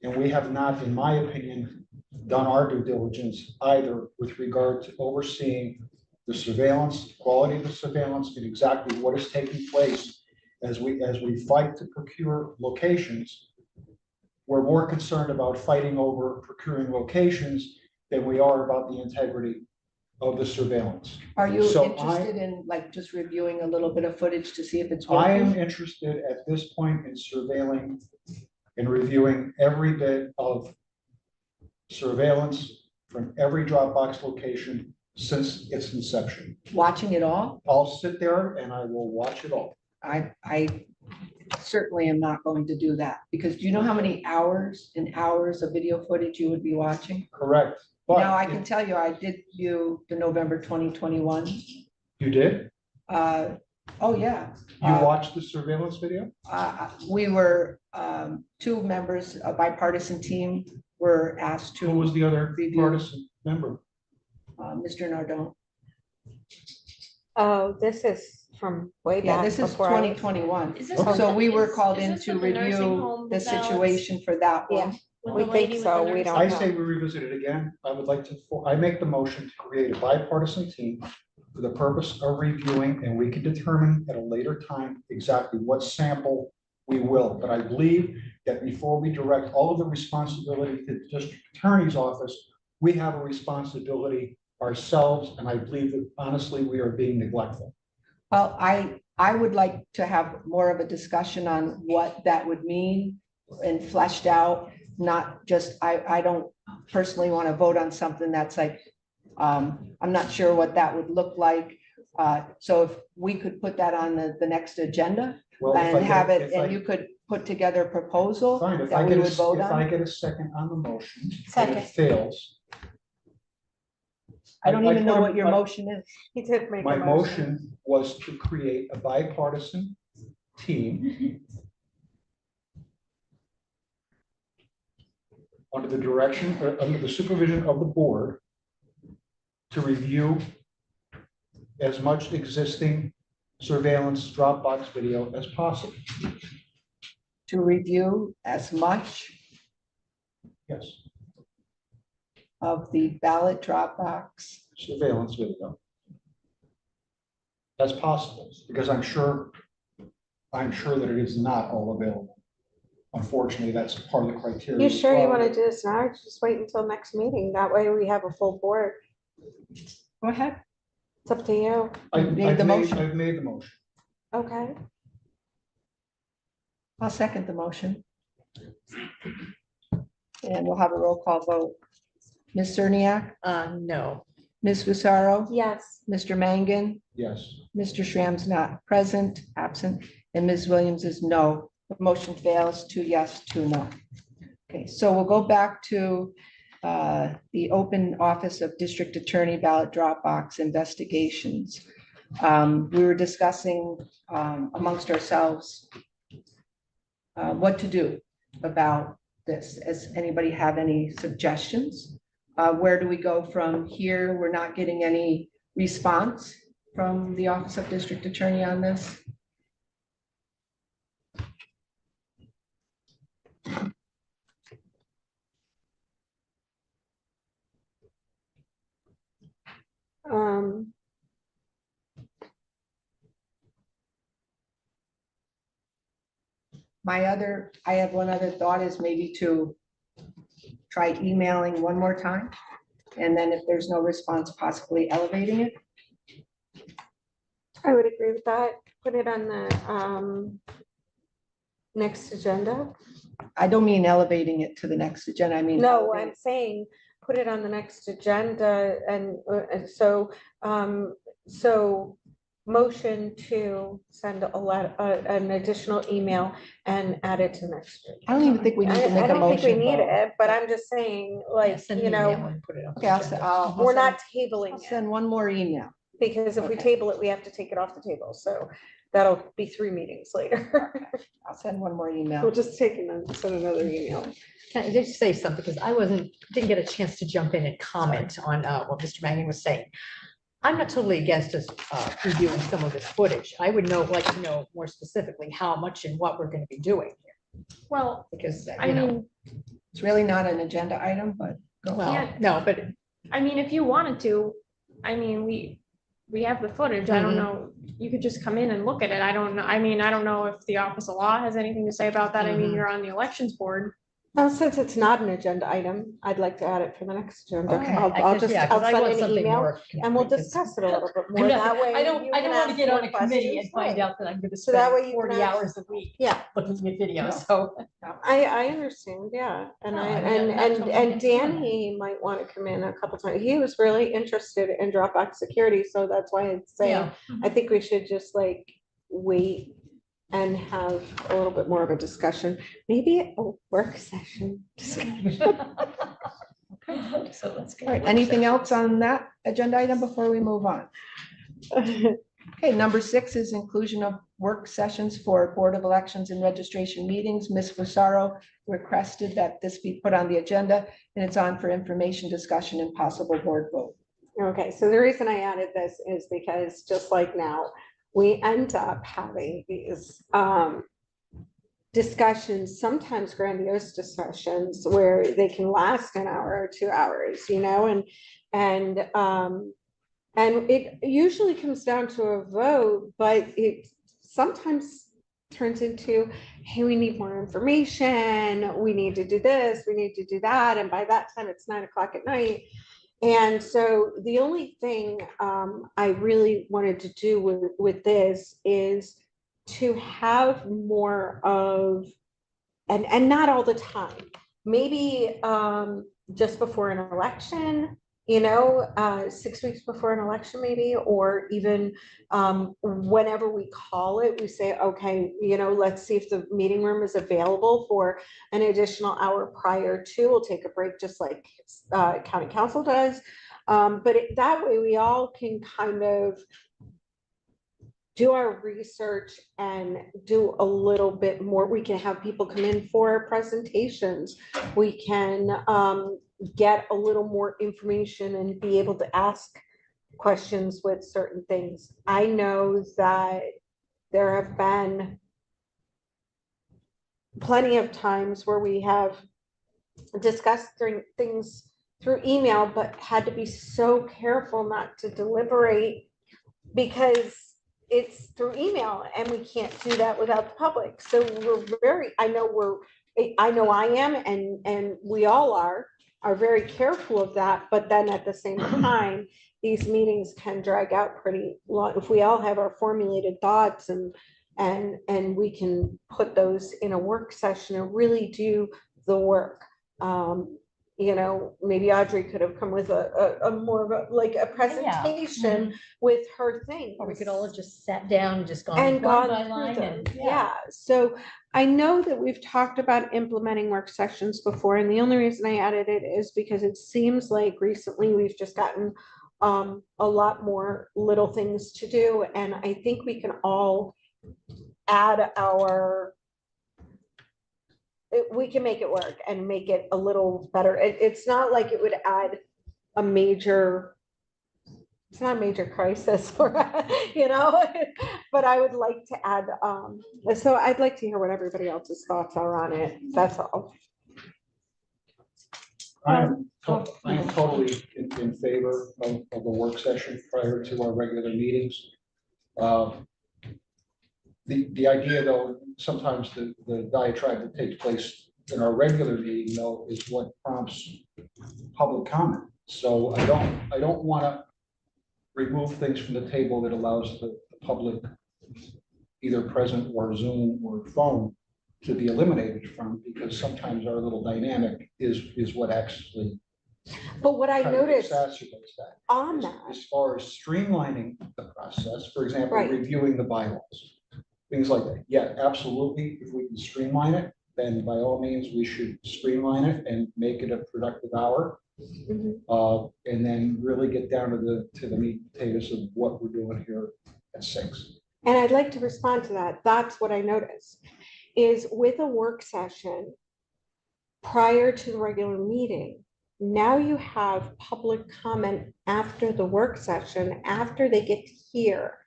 And we have not, in my opinion, done our due diligence either with regard to overseeing the surveillance, quality of the surveillance, and exactly what is taking place as we fight to procure locations. We're more concerned about fighting over procuring locations than we are about the integrity of the surveillance. Are you So interested in like just reviewing a little bit of footage to see if it's I am working? interested at this point in surveilling and reviewing every bit of surveillance from every Dropbox location since its inception. Watching it all? I'll sit there and I will watch it all. I certainly am not going to do that, because do you know how many hours and hours of video footage you would be watching? Correct. But Now, I can tell you, I did view the November 2021. you did? Oh, yeah. You watched the surveillance video? We were, 2 members, a bipartisan team were asked Who was to, the other review. partisan member? Mr. Nardone. Oh, this is from way back. Yeah, this is before I was- 2021. Is this Okay. So we were is- called is in this to with the nursing review home the ballots? situation for that Yeah. one. With We the think lady with so, the we nursing don't I know. say we revisit it again. I would like to, I make the motion to create a bipartisan team for the purpose of reviewing, and we can determine at a later time exactly what sample we will. But I believe that before we direct all of the responsibility to the district attorney's office, we have a responsibility ourselves, and I believe that honestly, we are being neglectful. Well, I would like to have more of a discussion on what that would mean and fleshed out, not just, I don't personally want to vote on something that's like, I'm not sure what that would look like. So if we could put that on the next agenda Well, if I and get- have it, if I- and you could put together a proposal Fine, if that I we get would vote if I on. get a second on the motion, and Second. it fails. I don't even know put a- what your motion is. He did make My a motion was to create a bipartisan team under the direction, or under the supervision of the board to review as much existing surveillance Dropbox video as possible. To review as much Yes, of the ballot Dropbox. surveillance video as possible, because I'm sure that it is not all available. Unfortunately, that's part of the criteria. You as sure you well. want to do this now? Just wait until next meeting. That way we have a full board. Go ahead. It's up to you. I've made the made motion. I've made the motion. Okay, I'll second the motion. And we'll have a roll call vote. Ms. Cerniak, No. Ms. Fusaro, yes. Mr. Mangan, Yes. Mr. Schramm's not present, absent, and Ms. Williams is no. The motion fails, 2 yes, 2 no. Okay, so we'll go back to the open office of District Attorney ballot drop box investigations. We were discussing amongst ourselves what to do about this. Does anybody have any suggestions? Where do we go from here? We're not getting any response from the Office of District Attorney on this. Um, I have one other thought is maybe to try emailing one more time. And then if there's no response, possibly elevating it. I would agree with that. Put it on the next agenda. I don't mean elevating it to the next agenda. I mean. No, elevating- I'm saying, put it on the next agenda and so, motion to send an additional email and add it to next. I don't even think we need to I make a don't think we motion. need though. it, but I'm just saying, like, Send you me an know, email and put it on the Okay, agenda. I'll we're send- not tabling I'll it, send one more email. because if we Okay. table it, we have to take it off the table, so that'll be 3 meetings later. I'll send one more We'll email. just take and send another email. Can I just say something, because I didn't get a chance to jump in and comment on what Mr. Mangan was saying. I'm not totally against us reviewing some of this footage. I would like to know more specifically how much and what we're going to be doing here, Well, because, I you know, mean, It's really not an agenda item, but go. well, yeah. no, but I mean, if you wanted to, I mean, we have the footage. I don't Mhm. know. You could just come in and look at it. I don't know. I mean, I don't know if the Office of Law has anything to say about that. I mean, Mhm. you're on the elections board. Well, since it's not an agenda item, I'd like to add it for the next agenda. Okay. I'll just, yeah, 'cause I'll I send want an something email more and we'll concrete, 'cause discuss it a little bit I'm more. not- That way. I you don't can want to ask get more on a committee and questions. find Right. out that I'm going to So that way spend you can 40 ask- hours a week Yeah, looking at videos, No. so. I understand, yeah. And No, I, I mean, I'm not totally and against doing that. Danny might want to come in a couple times. He was really interested in Dropbox security, so that's why I'd say, Yeah. I think we should just like wait and have a little bit more of a discussion, maybe a work session. So let's All right, anything else on that agenda item before we move on? Okay, number 6 is inclusion of work sessions for Board of Elections and registration meetings. Ms. Fusaro requested that this be put on the agenda, and it's on for information, discussion, and possible board vote. Okay, so the reason I added this is because just like now, we end up having these discussions, sometimes grandiose discussions where they can last an hour or 2 hours, you know, and it usually comes down to a vote, but it sometimes turns into, hey, we need more information, we need to do this, we need to do that, and by that time it's 9 o'clock at night. And so the only thing I really wanted to do with this is to have more of, and not all the time, maybe just before an election, you know, 6 weeks before an election maybe, or even whenever we call it, we say, okay, you know, let's see if the meeting room is available for an additional hour prior to, we'll take a break just like county council does. But that way we all can kind of do our research and do a little bit more. We can have people come in for presentations. We can get a little more information and be able to ask questions with certain things. I know that there have been plenty of times where we have discussed things through email, but had to be so careful not to deliberate because it's through email and we can't do that without the public. So I know I am, and we all are, are very careful of that, but then at the same time, these meetings can drag out pretty long. If we all have our formulated thoughts and we can put those in a work session and really do the work. You know, maybe Audrey could have come with a more of a, like a presentation with her thing. Or we could all have just sat down and just gone And line gone by through line them. and, Yeah, so I know that we've talked about implementing work sessions before, and the only reason I added it is because it seems like recently we've just gotten a lot more little things to do, and I think we can all add we can make it work and make it a little better. It's not like it would add a major, it's not a major crisis or, you know, but I would like to add, so I'd like to hear what everybody else's thoughts are on it. That's all. I'm totally in favor of a work session prior to our regular meetings. The idea, though, sometimes the diatribe that takes place in our regular meeting, though, is what prompts public comment. So I don't want to remove things from the table that allows the public, either present or Zoom or phone, to be eliminated from, because sometimes our little dynamic is what actually. But what I kind of noticed exacerbates that. on that, As far as streamlining the process, for example, Right. reviewing the bylaws, things like that. Yeah, absolutely. If we can streamline it, then by all means, we should streamline it and make it a productive hour. And then really get down to the meat and potatoes of what we're doing here at 6. and I'd like to respond to that. That's what I noticed, is with a work session prior to the regular meeting, now you have public comment after the work session, after they get to hear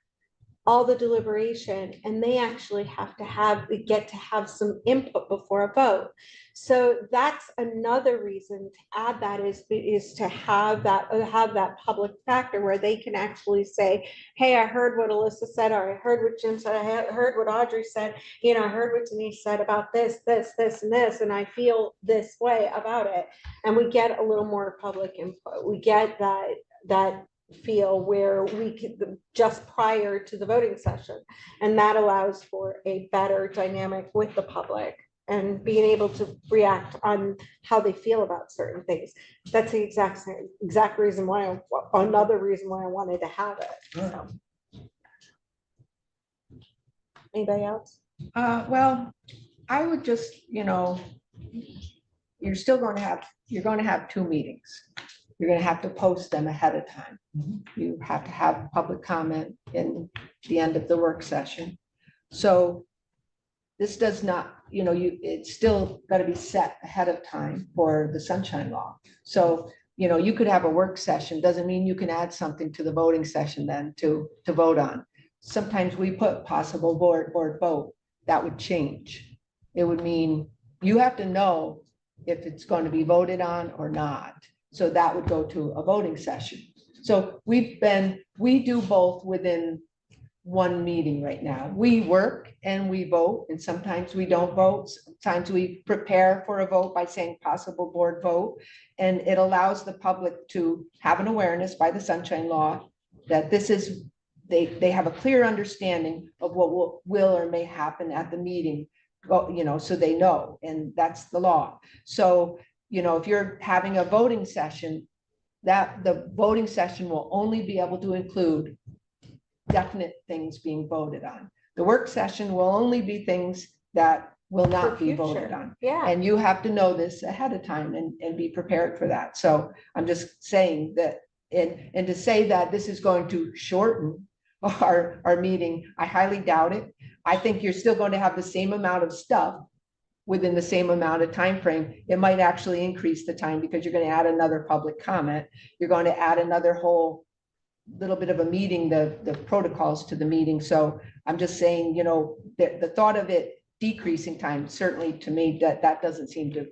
all the deliberation, and they actually get to have some input before a vote. So that's another reason to add that is to have that public factor where they can actually say, hey, I heard what Alyssa said, or I heard what Jim said, I heard what Audrey said, you know, I heard what Denise said about this, and this, and I feel this way about it. And we get a little more public input. We get that feel where we could just prior to the voting session, and that allows for a better dynamic with the public and being able to react on how they feel about certain things. That's the exact reason why another reason why I wanted to have it. So. Anybody else? Well, I would just, you know, you're going to have 2 meetings. You're going to have to post them ahead of time. You have to have public comment in the end of the work session. So this does not, you know, it's still got to be set ahead of time for the sunshine law. So, you know, you could have a work session, doesn't mean you can add something to the voting session then to vote on. Sometimes we put possible board vote, that would change. It would mean you have to know if it's going to be voted on or not. So that would go to a voting session. So we do both within one meeting right now. We work and we vote, and sometimes we don't vote. Sometimes we prepare for a vote by saying possible board vote. And it allows the public to have an awareness by the sunshine law that this is, they have a clear understanding of what will or may happen at the meeting, you know, so they know, and that's the law. So, you know, if you're having a voting session, that the voting session will only be able to include definite things being voted on. The work session will only be things that will not be voted on. Yeah. And you have to know this ahead of time and be prepared for that. So I'm just saying that, and to say that this is going to shorten our meeting, I highly doubt it. I think you're still going to have the same amount of stuff within the same amount of time frame. It might actually increase the time because you're going to add another public comment. You're going to add another whole little bit of a meeting, the protocols to the meeting. So I'm just saying, you know, the thought of it decreasing time, certainly to me, that doesn't seem to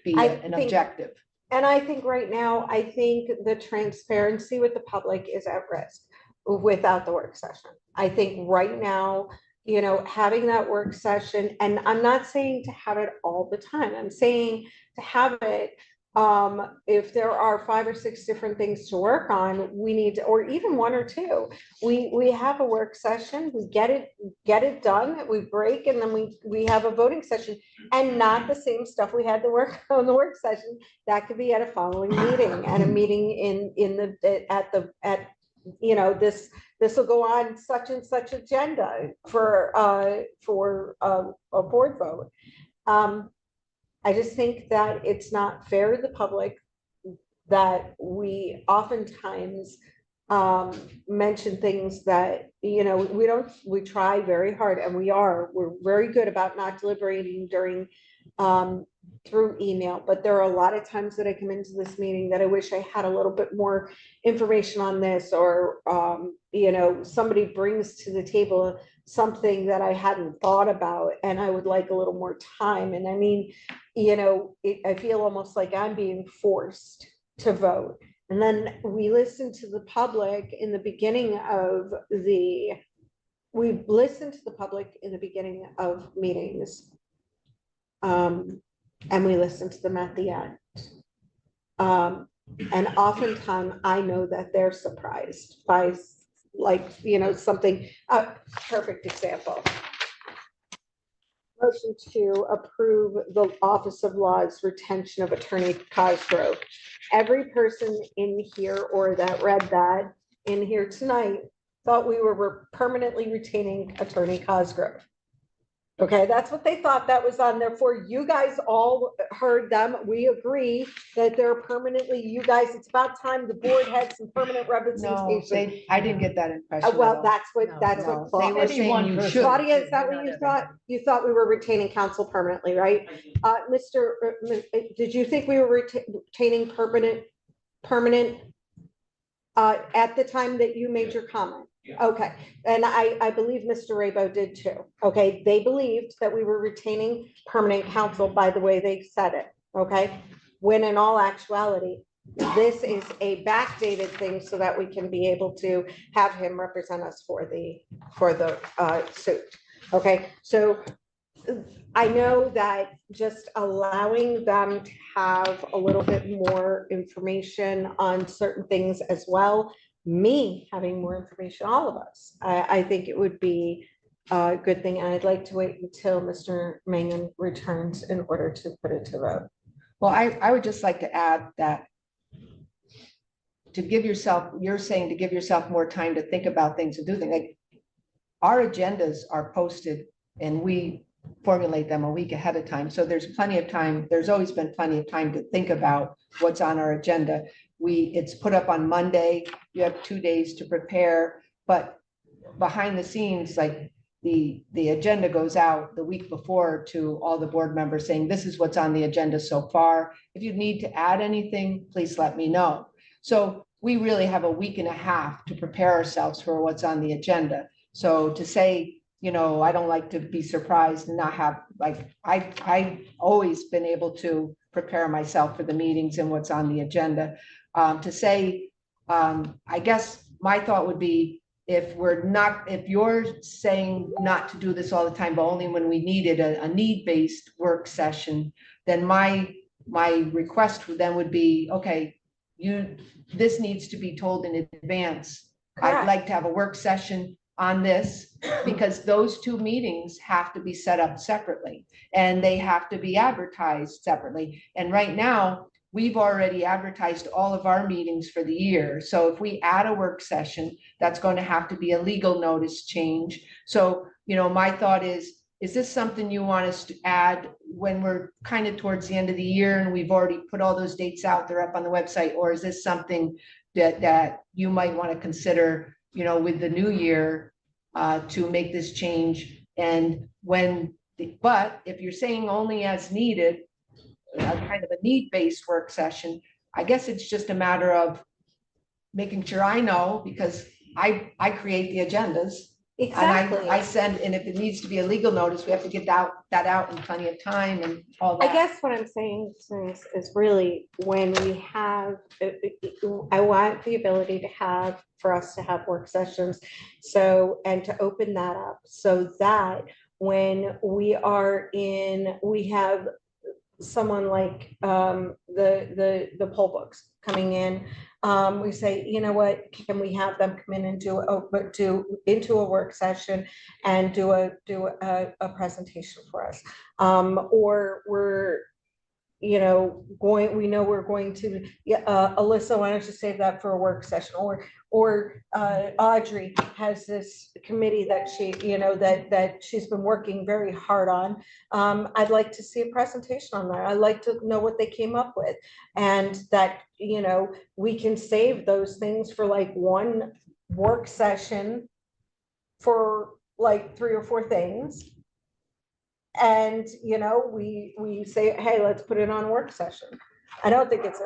be an objective. And I think right now, I think the transparency with the public is at risk without the work session. I think right now, you know, having that work session, and I'm not saying to have it all the time, I'm saying to have it If there are 5 or 6 different things to work on, we need, or even 1 or 2, we have a work session, we get it done, we break, and then we have a voting session, and not the same stuff we had to work on the work session. That could be at a following meeting, and a meeting this will go on such and such agenda for a board vote. I just think that it's not fair to the public that we oftentimes mention things that, we try very hard, and we're very good about not deliberating during through email, but there are a lot of times that I come into this meeting that I wish I had a little bit more information on this, or somebody brings to the table something that I hadn't thought about, and I would like a little more time. And I mean, I feel almost like I'm being forced to vote. And then we listen to the public in the beginning of meetings. And we listen to them at the end. And oftentimes I know that they're surprised by something, perfect example. Motion to approve the Office of Law's retention of Attorney Cosgrove. Every person in here or that read that in here tonight thought we were permanently retaining Attorney Cosgrove. Okay, that's what they thought that was on there for. You guys all heard them. We agree that they're permanently, you guys, it's about time the board had some permanent No, representation. I didn't get that impression. at Well, all. that's what No. No, Claudia. they were saying you should. Claudia, is that what you thought? You thought we were retaining counsel permanently, right? Did you think we were retaining permanent at the time that you made your comment? Okay, and I believe Mr. Rabo did too. Okay, they believed that we were retaining permanent counsel by the way they said it, okay? When in all actuality, this is a backdated thing so that we can be able to have him represent us for the suit. Okay, so I know that just allowing them to have a little bit more information on certain things as well, me having more information, all of us, I think it would be a good thing. And I'd like to wait until Mr. Mangan returns in order to put it to vote. Well, I would just like to add that you're saying to give yourself more time to think about things and do things. Like, our agendas are posted and we formulate them a week ahead of time. So there's plenty of time. There's always been plenty of time to think about what's on our agenda. It's put up on Monday. You have 2 days to prepare, but behind the scenes, like the agenda goes out the week before to all the board members saying, this is what's on the agenda so far. If you need to add anything, please let me know. So we really have a week and a half to prepare ourselves for what's on the agenda. So to say, I don't like to be surprised and not have, like, I've always been able to prepare myself for the meetings and what's on the agenda. To say, I guess my thought would be, if you're saying not to do this all the time, but only when we needed a need-based work session, then my request then would be, okay, this needs to be told in advance. Correct. I'd like to have a work session on this, because those 2 meetings have to be set up separately and they have to be advertised separately. And right now, we've already advertised all of our meetings for the year. So if we add a work session, that's going to have to be a legal notice change. So, my thought is this something you want us to add when we're kind of towards the end of the year and we've already put all those dates out, they're up on the website? Or is this something that you might want to consider, with the new year, to make this change? And but if you're saying only as needed, kind of a need-based work session, I guess it's just a matter of making sure I know, because I create the agendas. Exactly. And I send, and if it needs to be a legal notice, we have to get that out in plenty of time and all that. I guess what I'm saying is really, when we have, I want the ability for us to have work sessions. So, and to open that up so that when we have someone like the poll books coming in, we say, you know what, can we have them come in and into a work session and do a presentation for us? Or we're, you know, we know we're going to, Alyssa, why don't you save that for a work session? Or Audrey has this committee that she, you know, that she's been working very hard on. I'd like to see a presentation on that. I'd like to know what they came up with. And that, you know, we can save those things for like one work session for like 3 or 4 things. And, you know, we say, hey, let's put it on a work session. I don't think it's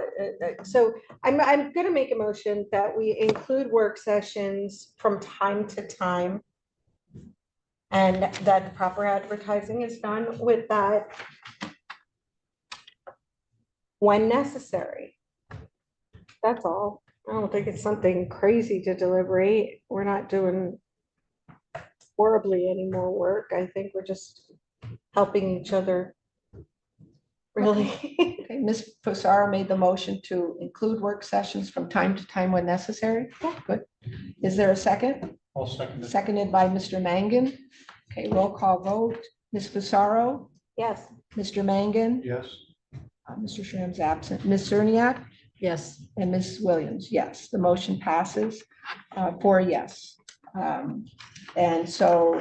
so I'm gonna make a motion that we include work sessions from time to time. And that the proper advertising is done with that when necessary. That's all. I don't think it's something crazy to deliberate. We're not doing horribly any more work. I think we're just helping each other. Really. Okay, Ms. Fusaro made the motion to include work sessions from time to time when necessary. Good. Is there a second? I'll second it. Seconded by Mr. Mangan. Okay, roll call vote. Ms. Fusaro, Yes. Mr. Mangan, Yes. Mr. Schramm's absent, Ms. Cerniak, Yes. and Ms. Williams. Yes, the motion passes 4 yes. And so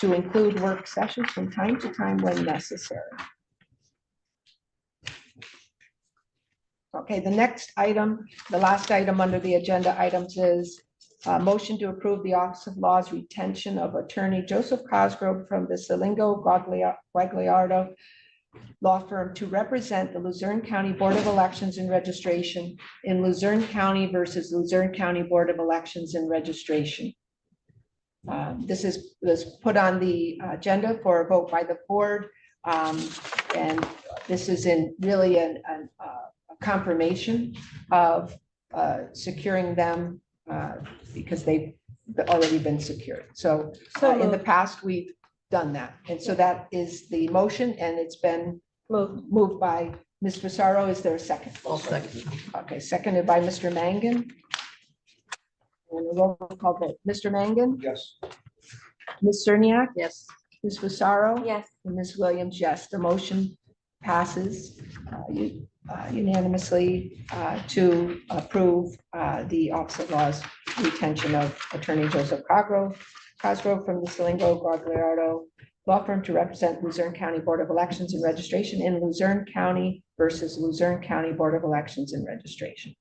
to include work sessions from time to time when necessary. Okay, the next item, the last item under the agenda items is motion to approve the Office of Law's retention of Attorney Joseph Cosgrove from the Salingo Guagliardo law firm to represent the Luzerne County Board of Elections and Registration in Luzerne County versus Luzerne County Board of Elections and Registration. This was put on the agenda for a vote by the board. And this is really a confirmation of securing them because they've already been secured. So in the past, we've done that. And so that is the motion, and it's been moved by Ms. Fusaro. Is there a second? I'll second. Okay, seconded by Mr. Mangan. And a roll call vote. Mr. Mangan, Yes. Ms. Cerniak, Yes. Ms. Fusaro, Yes. and Ms. Williams, yes. The motion passes unanimously to approve the Office of Law's retention of Attorney Joseph Cosgrove from the Salingo Guagliardo law firm to represent Luzerne County Board of Elections and Registration in Luzerne County versus Luzerne County Board of Elections and Registration.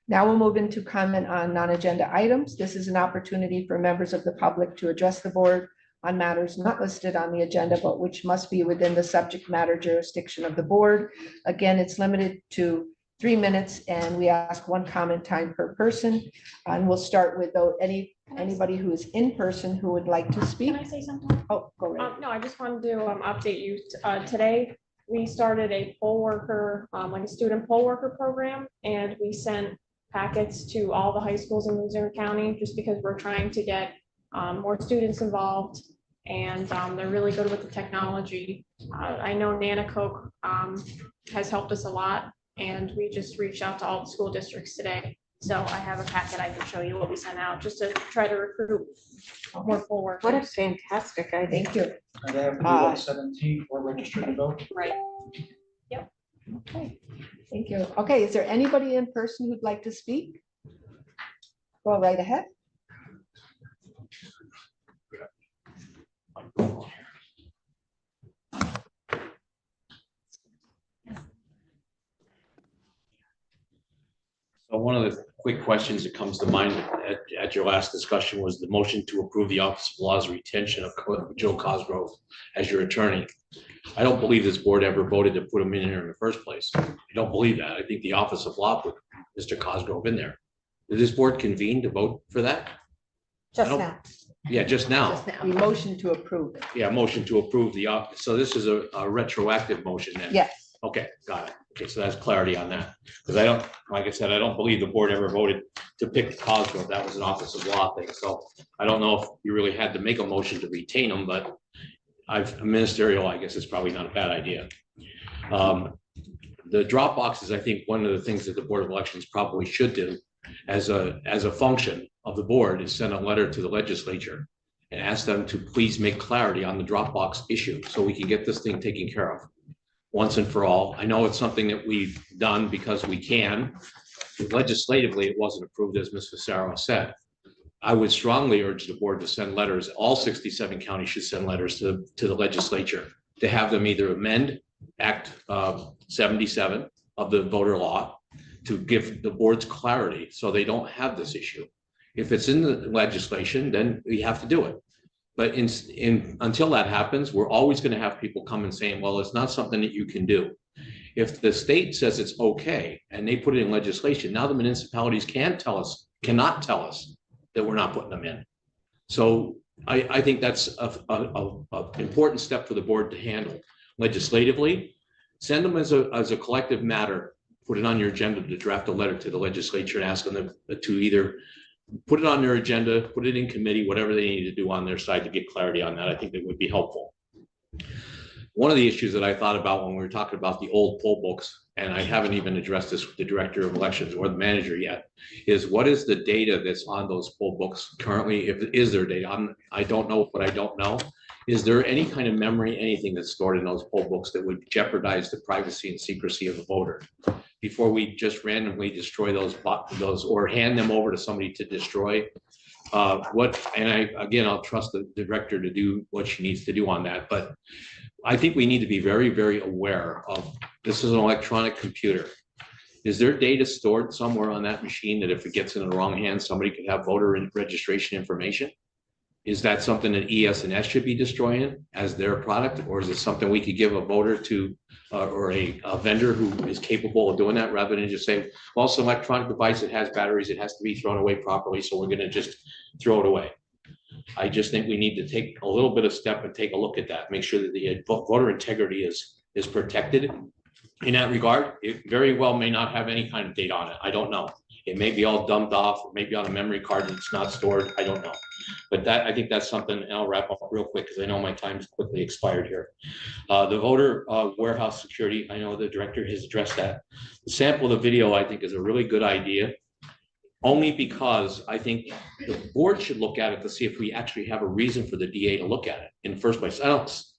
Now we'll move into comment on non-agenda items. This is an opportunity for members of the public to address the board on matters not listed on the agenda, but which must be within the subject matter jurisdiction of the board. Again, it's limited to 3 minutes, and we ask 1 comment time per person. And we'll start with anybody who is in person who would like to speak. Can I say something? Oh, go right. No, I just wanted to update you. Today, we started a poll worker, like a student poll worker program, and we sent packets to all the high schools in Luzerne County, just because we're trying to get more students involved, and they're really good with the technology. I know Nanticoke has helped us a lot, and we just reached out to all the school districts today. So I have a packet I can show you what we sent out, just to try to recruit more poll workers. What a fantastic idea. Thank you. And they have to be like 17 or registered to vote. Right. Okay, thank you. Okay, is there anybody in person who'd like to speak? Go right ahead. So one of the quick questions that comes to mind at your last discussion was the motion to approve the Office of Law's retention of Joe Cosgrove as your attorney. I don't believe this board ever voted to put him in here in the first place. I don't believe that. I think the Office of Law put Mr. Cosgrove in there. Did this board convene to vote for that? Just I don't- now. Yeah, just now. Just now. The motion to approve it. Yeah, motion to approve the office. So this is a retroactive motion then? Yes. Okay, got it. Okay, so that's clarity on that. Because I don't, like I said, I don't believe the board ever voted to pick Cosgrove. That was an Office of Law thing. So I don't know if you really had to make a motion to retain him, but ministerial, I guess, is probably not a bad idea. The drop box is, I think, one of the things that the Board of Elections probably should do as a function of the board is send a letter to the legislature and ask them to please make clarity on the Dropbox issue so we can get this thing taken care of once and for all. I know it's something that we've done because we can. Legislatively, it wasn't approved, as Ms. Fasaro said. I would strongly urge the board to send letters. All 67 counties should send letters to the legislature to have them either amend Act 77 of the voter law to give the boards clarity so they don't have this issue. If it's in the legislation, then we have to do it. But until that happens, we're always going to have people come and saying, well, it's not something that you can do. If the state says it's okay and they put it in legislation, now the municipalities cannot tell us that we're not putting them in. So I think that's an important step for the board to handle legislatively. Send them as a collective matter, put it on your agenda to draft a letter to the legislature and ask them to either put it on their agenda, put it in committee, whatever they need to do on their side to get clarity on that. I think that would be helpful. One of the issues that I thought about when we were talking about the old poll books, and I haven't even addressed this with the director of elections or the manager yet, is what is the data that's on those poll books currently? Is there data? I don't know what I don't know. Is there any kind of memory, anything that's stored in those poll books that would jeopardize the privacy and secrecy of the voter? Before we just randomly destroy those or hand them over to somebody to destroy. Again, I'll trust the director to do what she needs to do on that. But I think we need to be very, very aware of this is an electronic computer. Is there data stored somewhere on that machine that if it gets in the wrong hands, somebody could have voter registration information? Is that something that ES&S should be destroying as their product? Or is it something we could give a voter to or a vendor who is capable of doing that rather than just say, well, it's an electronic device, it has batteries, it has to be thrown away properly, so we're going to just throw it away. I just think we need to take a little bit of step and take a look at that, make sure that the voter integrity is protected. In that regard, it very well may not have any kind of data on it. I don't know. It may be all dumped off, or maybe on a memory card that's not stored. I don't know. But I think that's something, and I'll wrap up real quick because I know my time's quickly expired here. The voter warehouse security, I know the director has addressed that. The sample of the video, I think, is a really good idea. Only because I think the board should look at it to see if we actually have a reason for the DA to look at it in the first place.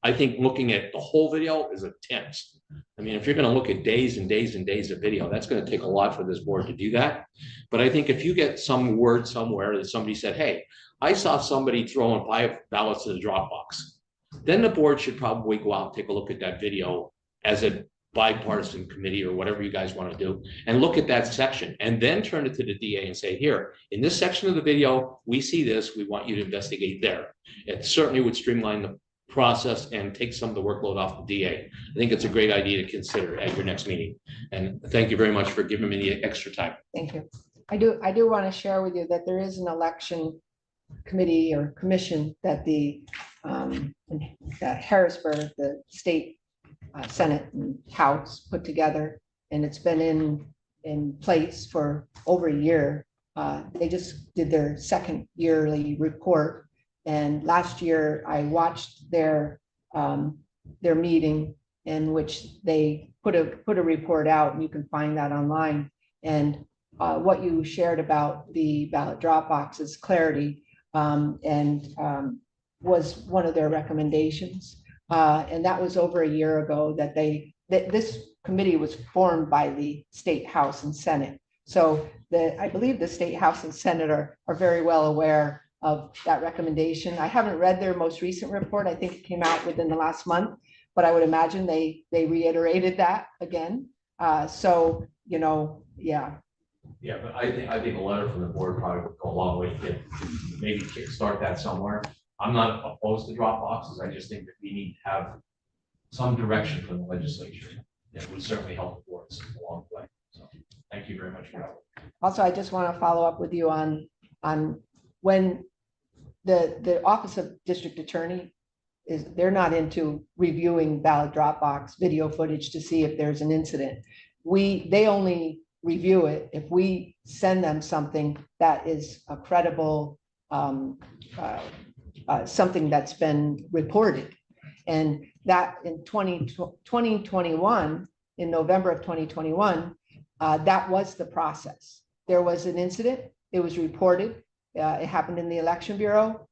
I think looking at the whole video is intense. I mean, if you're going to look at days and days and days of video, that's going to take a lot for this board to do that. But I think if you get some word somewhere that somebody said, hey, I saw somebody throwing 5 ballots in the Dropbox, then the board should probably go out and take a look at that video as a bipartisan committee or whatever you guys want to do and look at that section and then turn it to the DA and say, here, in this section of the video, we see this, we want you to investigate there. It certainly would streamline the process and take some of the workload off the DA. I think it's a great idea to consider at your next meeting. And thank you very much for giving me the extra time. Thank you. I do want to share with you that there is an election committee or commission that that Harrisburg, the state Senate and House put together, and it's been in place for over a year. They just did their second yearly report, and last year I watched their meeting in which they put a report out, and you can find that online. And what you shared about the ballot drop boxes clarity was one of their recommendations. And that was over a year ago that this committee was formed by the State House and Senate. So I believe the State House and Senate are very well aware of that recommendation. I haven't read their most recent report. I think it came out within the last month, but I would imagine they reiterated that again. So, yeah. Yeah, but I think a letter from the board probably would go a long way to maybe kickstart that somewhere. I'm not opposed to drop boxes. I just think that we need to have some direction from the legislature that would certainly help the boards along the way. So thank you very much for that. Also, I just want to follow up with you on when the Office of District Attorney they're not into reviewing ballot drop box video footage to see if there's an incident. They only review it if we send them something that is a credible something that's been reported. And that in 2021, in November of 2021, that was the process. There was an incident, it was reported, it happened in the Election Bureau.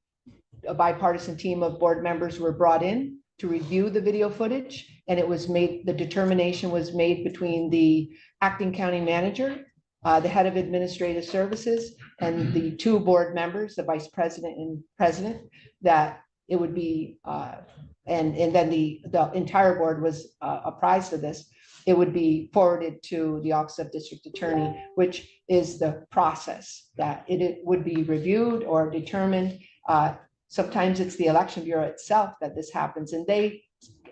A bipartisan team of board members were brought in to review the video footage, and it was made, the determination was made between the acting county manager, the head of administrative services, and the two board members, the vice president and president, that it would be, and then the entire board was apprised of this. It would be forwarded to the Office of District Attorney, which is the process that it would be reviewed or determined. Sometimes it's the Election Bureau itself that this happens, and they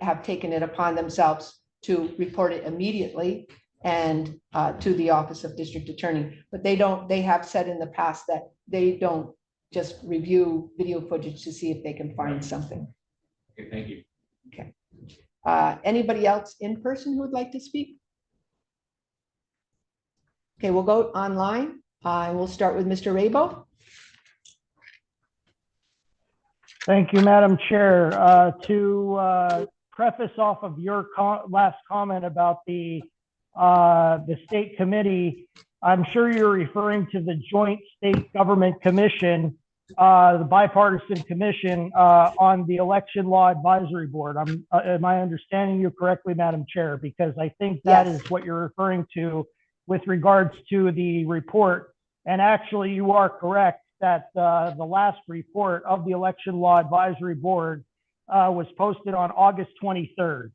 have taken it upon themselves to report it immediately and to the Office of District Attorney. But they have said in the past that they don't just review video footage to see if they can find something. Okay, thank you. Okay. Anybody else in person who would like to speak? Okay, we'll go online. And we'll start with Mr. Rabo. Thank you, Madam Chair. To preface off of your last comment about the state committee, I'm sure you're referring to the Joint State Government Commission, the bipartisan commission on the Election Law Advisory Board. Am I understanding you correctly, Madam Chair? Because I think that Yes. is what you're referring to with regards to the report. And actually, you are correct that the last report of the Election Law Advisory Board was posted on August 23rd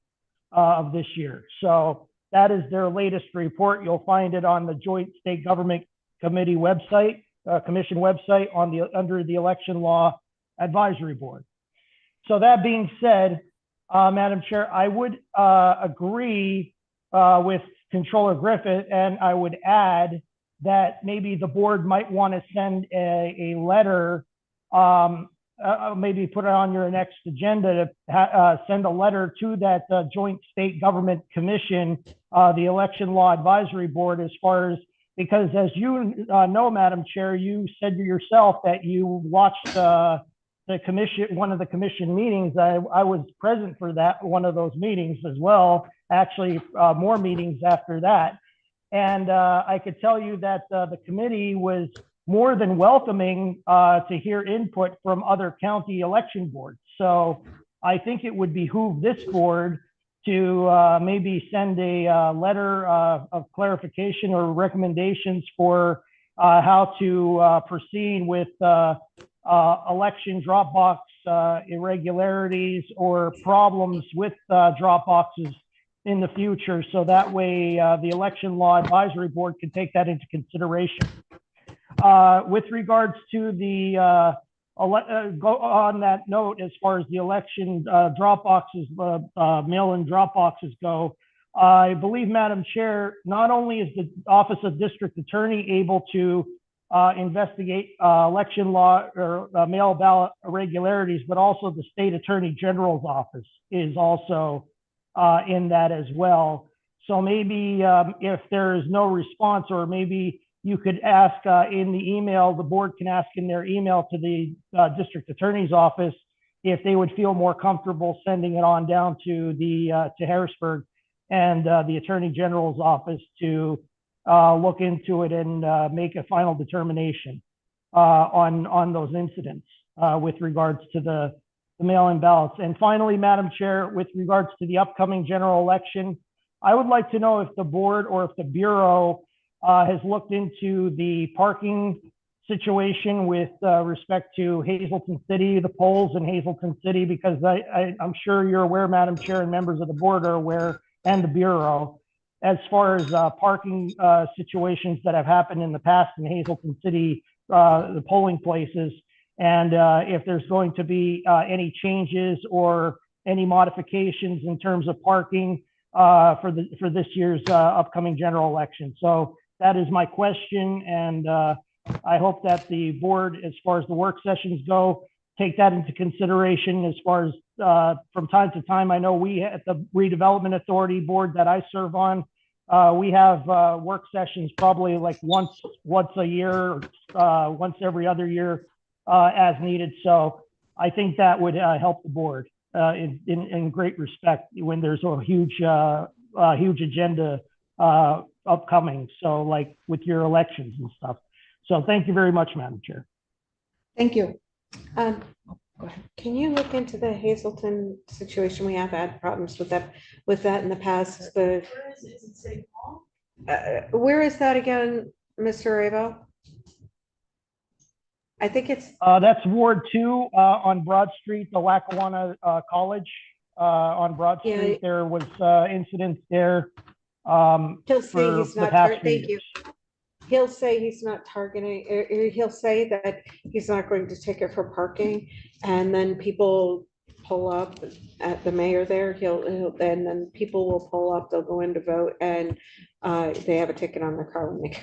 of this year. So that is their latest report. You'll find it on the Joint State Government Committee website, Commission website under the Election Law Advisory Board. So that being said, Madam Chair, I would agree with Controller Griffith, and I would add that maybe the board might want to send a letter, maybe put it on your next agenda to send a letter to that Joint State Government Commission, the Election Law Advisory Board, as far as, because as you know, Madam Chair, you said yourself that you watched the commission, one of the commission meetings. I was present for that, one of those meetings as well, actually more meetings after that. And I could tell you that the committee was more than welcoming to hear input from other county election boards. So I think it would behoove this board to maybe send a letter of clarification or recommendations for how to proceed with election Dropbox irregularities or problems with Dropboxes in the future, so that way the Election Law Advisory Board can take that into consideration. With regards to the go on that note, as far as the election Dropboxes, mail-in Dropboxes go, I believe, Madam Chair, not only is the Office of District Attorney able to investigate election law or mail ballot irregularities, but also the State Attorney General's office is also in that as well. So maybe if there is no response, or maybe you could ask in the email, the board can ask in their email to the district attorney's office if they would feel more comfortable sending it on down to to Harrisburg and the Attorney General's office to look into it and make a final determination on those incidents with regards to the mail-in ballots. And finally, Madam Chair, with regards to the upcoming general election, I would like to know if the board or if the Bureau has looked into the parking situation with respect to Hazleton City, the polls in Hazleton City, because I'm sure you're aware, Madam Chair, and members of the board are aware, and the Bureau, as far as parking situations that have happened in the past in Hazleton City, the polling places, and if there's going to be any changes or any modifications in terms of parking for this year's upcoming general election. So that is my question, and I hope that the board, as far as the work sessions go, take that into consideration. As far as from time to time, I know we at the Redevelopment Authority board that I serve on, we have work sessions probably like once a year, once every other year as needed. So I think that would help the board. in great respect when there's a huge agenda upcoming. So like with your elections and stuff. So thank you very much, Madam Chair. Thank you. Go ahead. Can you look into the Hazleton situation? We have had problems with that in the past. Where is that again, Mr. Rabo? I think it's. That's Ward 2 on Broad Street, the Lackawanna College on Broad Street. There was incidents there. He'll say he's not. Thank you. He'll say he's not targeting. He'll say that he's not going to take it for parking, and then people pull up at the mayor there. He'll then people will pull up. They'll go in to vote, and they have a ticket on their car when they.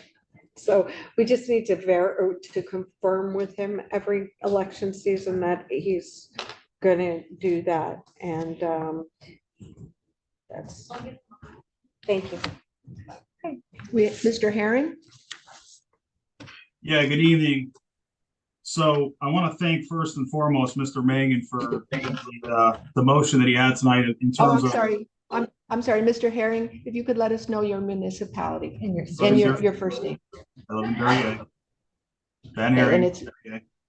So we just need to confirm with him every election season that he's going to do that. And that's, thank you. Mr. Herring? Yeah, good evening. So I want to thank first and foremost Mr. Mangan for the motion that he had tonight in terms of. I'm sorry, Mr. Herring, if you could let us know your municipality and your first name. I live in Duryea. Ben Herring. And it's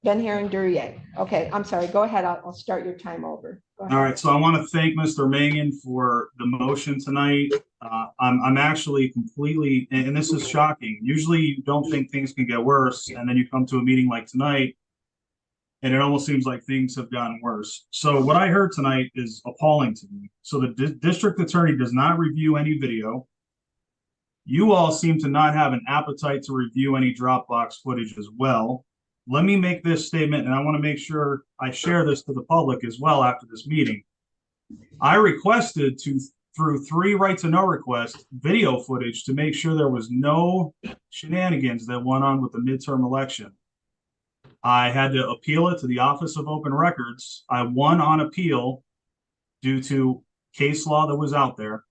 Ben Herring, Duryea. Okay, I'm sorry. Go ahead. I'll start your time over. All right. So I want to thank Mr. Mangan for the motion tonight. I'm actually completely, and this is shocking. Usually you don't think things can get worse, and then you come to a meeting like tonight, and it almost seems like things have gotten worse. So what I heard tonight is appalling to me. So the district attorney does not review any video. You all seem to not have an appetite to review any Dropbox footage as well. Let me make this statement, and I want to make sure I share this to the public as well after this meeting. I requested through 3 right to know requests, video footage to make sure there was no shenanigans that went on with the midterm election. I had to appeal it to the Office of Open Records. I won on appeal due to case law that was out there.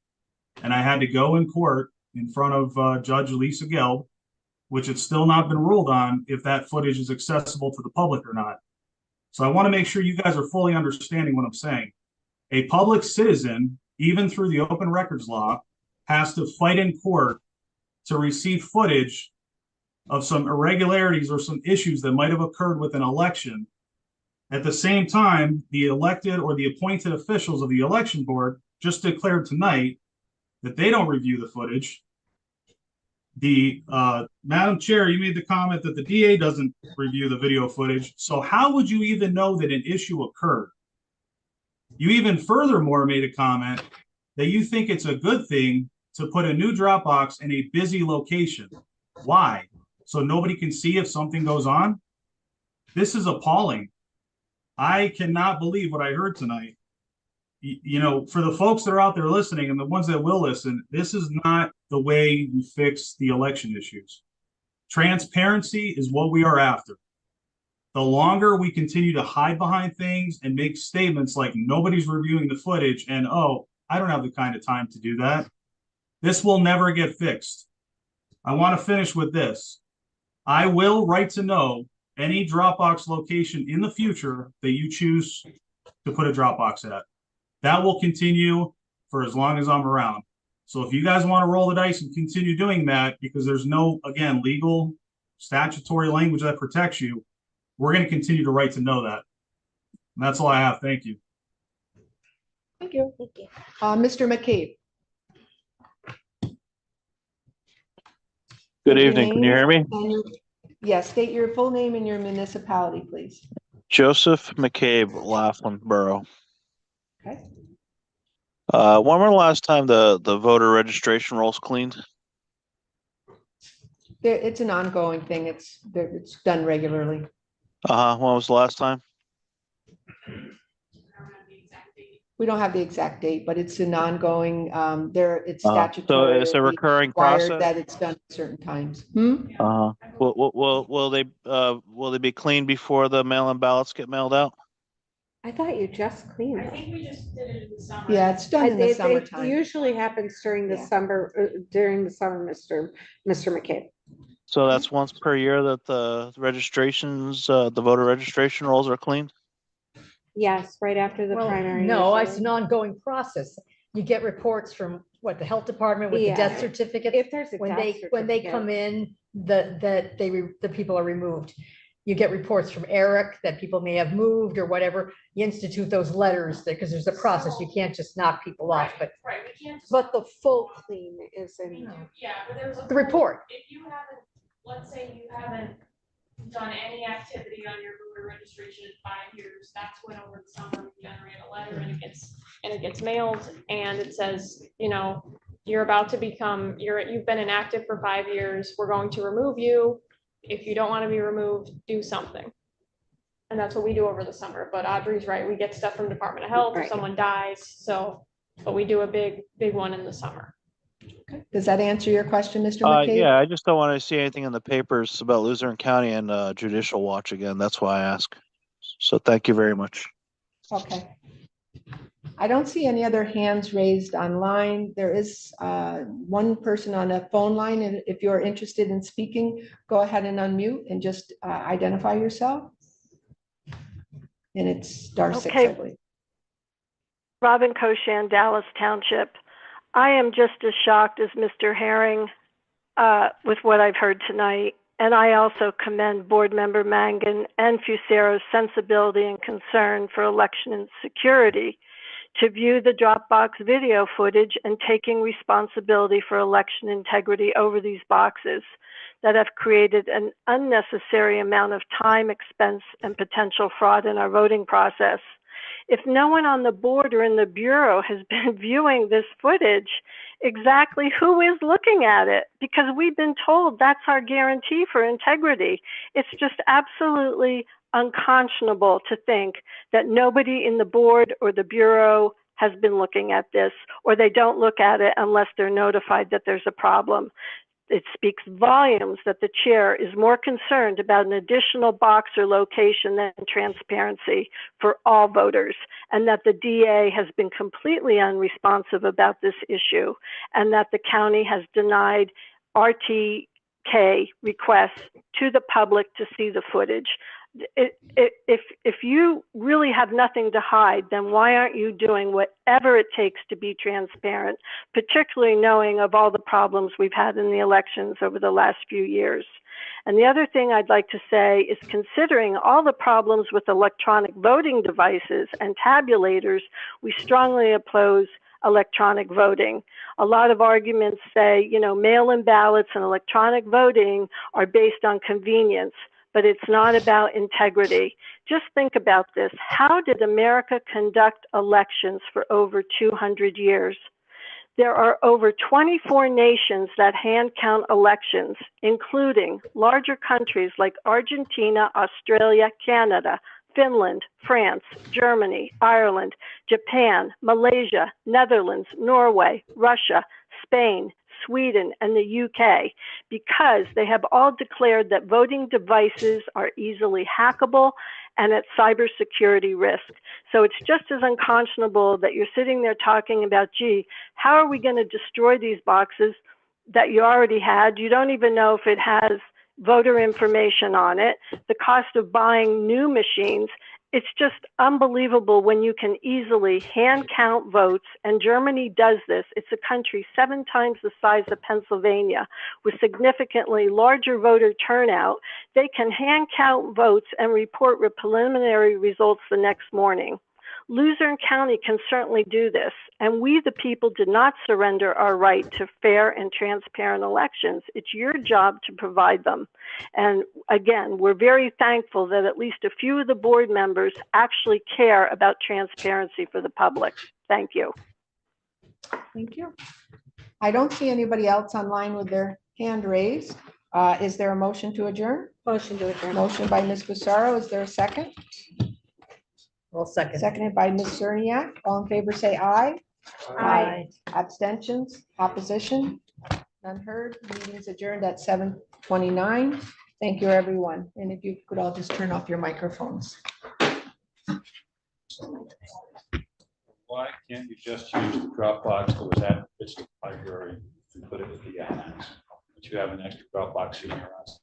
And I had to go in court in front of Judge Lisa Gelb, which it's still not been ruled on if that footage is accessible to the public or not. So I want to make sure you guys are fully understanding what I'm saying. A public citizen, even through the open records law, has to fight in court to receive footage of some irregularities or some issues that might have occurred with an election. At the same time, the elected or the appointed officials of the election board just declared tonight that they don't review the footage. The Madam Chair, you made the comment that the DA doesn't review the video footage. So how would you even know that an issue occurred? You even furthermore made a comment that you think it's a good thing to put a new Dropbox in a busy location. Why? So nobody can see if something goes on? This is appalling. I cannot believe what I heard tonight. You know, for the folks that are out there listening and the ones that will listen, this is not the way you fix the election issues. Transparency is what we are after. The longer we continue to hide behind things and make statements like nobody's reviewing the footage and, oh, I don't have the kind of time to do that, this will never get fixed. I want to finish with this. I will right to know any Dropbox location in the future that you choose to put a Dropbox at. That will continue for as long as I'm around. So if you guys want to roll the dice and continue doing that, because there's no, again, legal statutory language that protects you, we're going to continue to right to know that. And that's all I have. Thank you. Thank you. Thank you. Mr. McCabe. Good evening. Can you hear me? Yes, state your full name and your municipality, please. Joseph McCabe, Laughlin Borough. Okay. When was the last time the voter registration rolls cleaned? It's an ongoing thing. It's done regularly. When was the last time? We don't have the exact date, but it's an ongoing, it's So statutory. it's a recurring process? That it's done at certain times. Will they be cleaned before the mail-in ballots get mailed out? I thought you just cleaned I it. think we just did it in the summer. Yeah, it's done in the It summertime. usually happens during the summer, Mr. McCabe. So that's once per year that the registrations, the voter registration rolls are cleaned? Yes, right after the Well, primary. no, it's usually. an ongoing process. You get reports from what, the health department with the death Yeah. certificate? If there's a When death they come certificate. in, the people are removed. You get reports from Eric that people may have moved or whatever. You institute those letters because there's a process. You can't just knock people off, but Right, we can't. just- But the full clean is in. Yeah, but there's a. the report. If you haven't, let's say you haven't done any activity on your voter registration in 5 years, that's when over the summer we generate a letter and it gets mailed and it says, you're about to become, you've been inactive for 5 years, we're going to remove you. If you don't want to be removed, do something. And that's what we do over the summer, but Audrey's right, we get stuff from Department of Health if Right. someone dies, but we do a big one in the summer. Does that answer your question, Mr. McCabe? Yeah, I just don't want to see anything in the papers about Luzerne County and Judicial Watch again. That's why I ask. So thank you very much. Okay. I don't see any other hands raised online. There is one person on a phone line, and if you're interested in speaking, go ahead and unmute and just identify yourself. And it's star six, I Okay. believe. Robin Koshan, Dallas Township. I am just as shocked as Mr. Herring with what I've heard tonight. And I also commend Board Member Mangan and Fusero's sensibility and concern for election and security to view the Dropbox video footage and taking responsibility for election integrity over these boxes that have created an unnecessary amount of time, expense, and potential fraud in our voting process. If no one on the board or in the Bureau has been viewing this footage, exactly who is looking at it? Because we've been told that's our guarantee for integrity. It's just absolutely unconscionable to think that nobody in the board or the Bureau has been looking at this, or they don't look at it unless they're notified that there's a problem. It speaks volumes that the chair is more concerned about an additional box or location than transparency for all voters, and that the DA has been completely unresponsive about this issue, and that the county has denied RTK requests to the public to see the footage. If you really have nothing to hide, then why aren't you doing whatever it takes to be transparent, particularly knowing of all the problems we've had in the elections over the last few years? And the other thing I'd like to say is, considering all the problems with electronic voting devices and tabulators, we strongly oppose electronic voting. A lot of arguments say, mail-in ballots and electronic voting are based on convenience, but it's not about integrity. Just think about this. How did America conduct elections for over 200 years? There are over 24 nations that hand count elections, including larger countries like Argentina, Australia, Canada, Finland, France, Germany, Ireland, Japan, Malaysia, Netherlands, Norway, Russia, Spain, Sweden, and the UK, because they have all declared that voting devices are easily hackable and at cybersecurity risk. So it's just as unconscionable that you're sitting there talking about, gee, how are we going to destroy these boxes that you already had? You don't even know if it has voter information on it, the cost of buying new machines. It's just unbelievable when you can easily hand count votes, and Germany does this. It's a country 7 times the size of Pennsylvania with significantly larger voter turnout. They can hand count votes and report preliminary results the next morning. Luzerne County can certainly do this, and we, the people, did not surrender our right to fair and transparent elections. It's your job to provide them. And again, we're very thankful that at least a few of the board members actually care about transparency for the public. Thank you. Thank you. I don't see anybody else online with their hand raised. Is there a motion to adjourn? Motion to adjourn. Motion by Ms. Fusaro. Is there a second? Well, second. Seconded by Ms. Cerniak. All in favor, say aye. Aye. Abstentions, opposition, none heard. Meeting's adjourned at 7:29. Thank you, everyone. And if you could all just turn off your microphones. Why can't you just use the Dropbox that was at the library and put it with the annex? But you have an extra Dropbox in your house.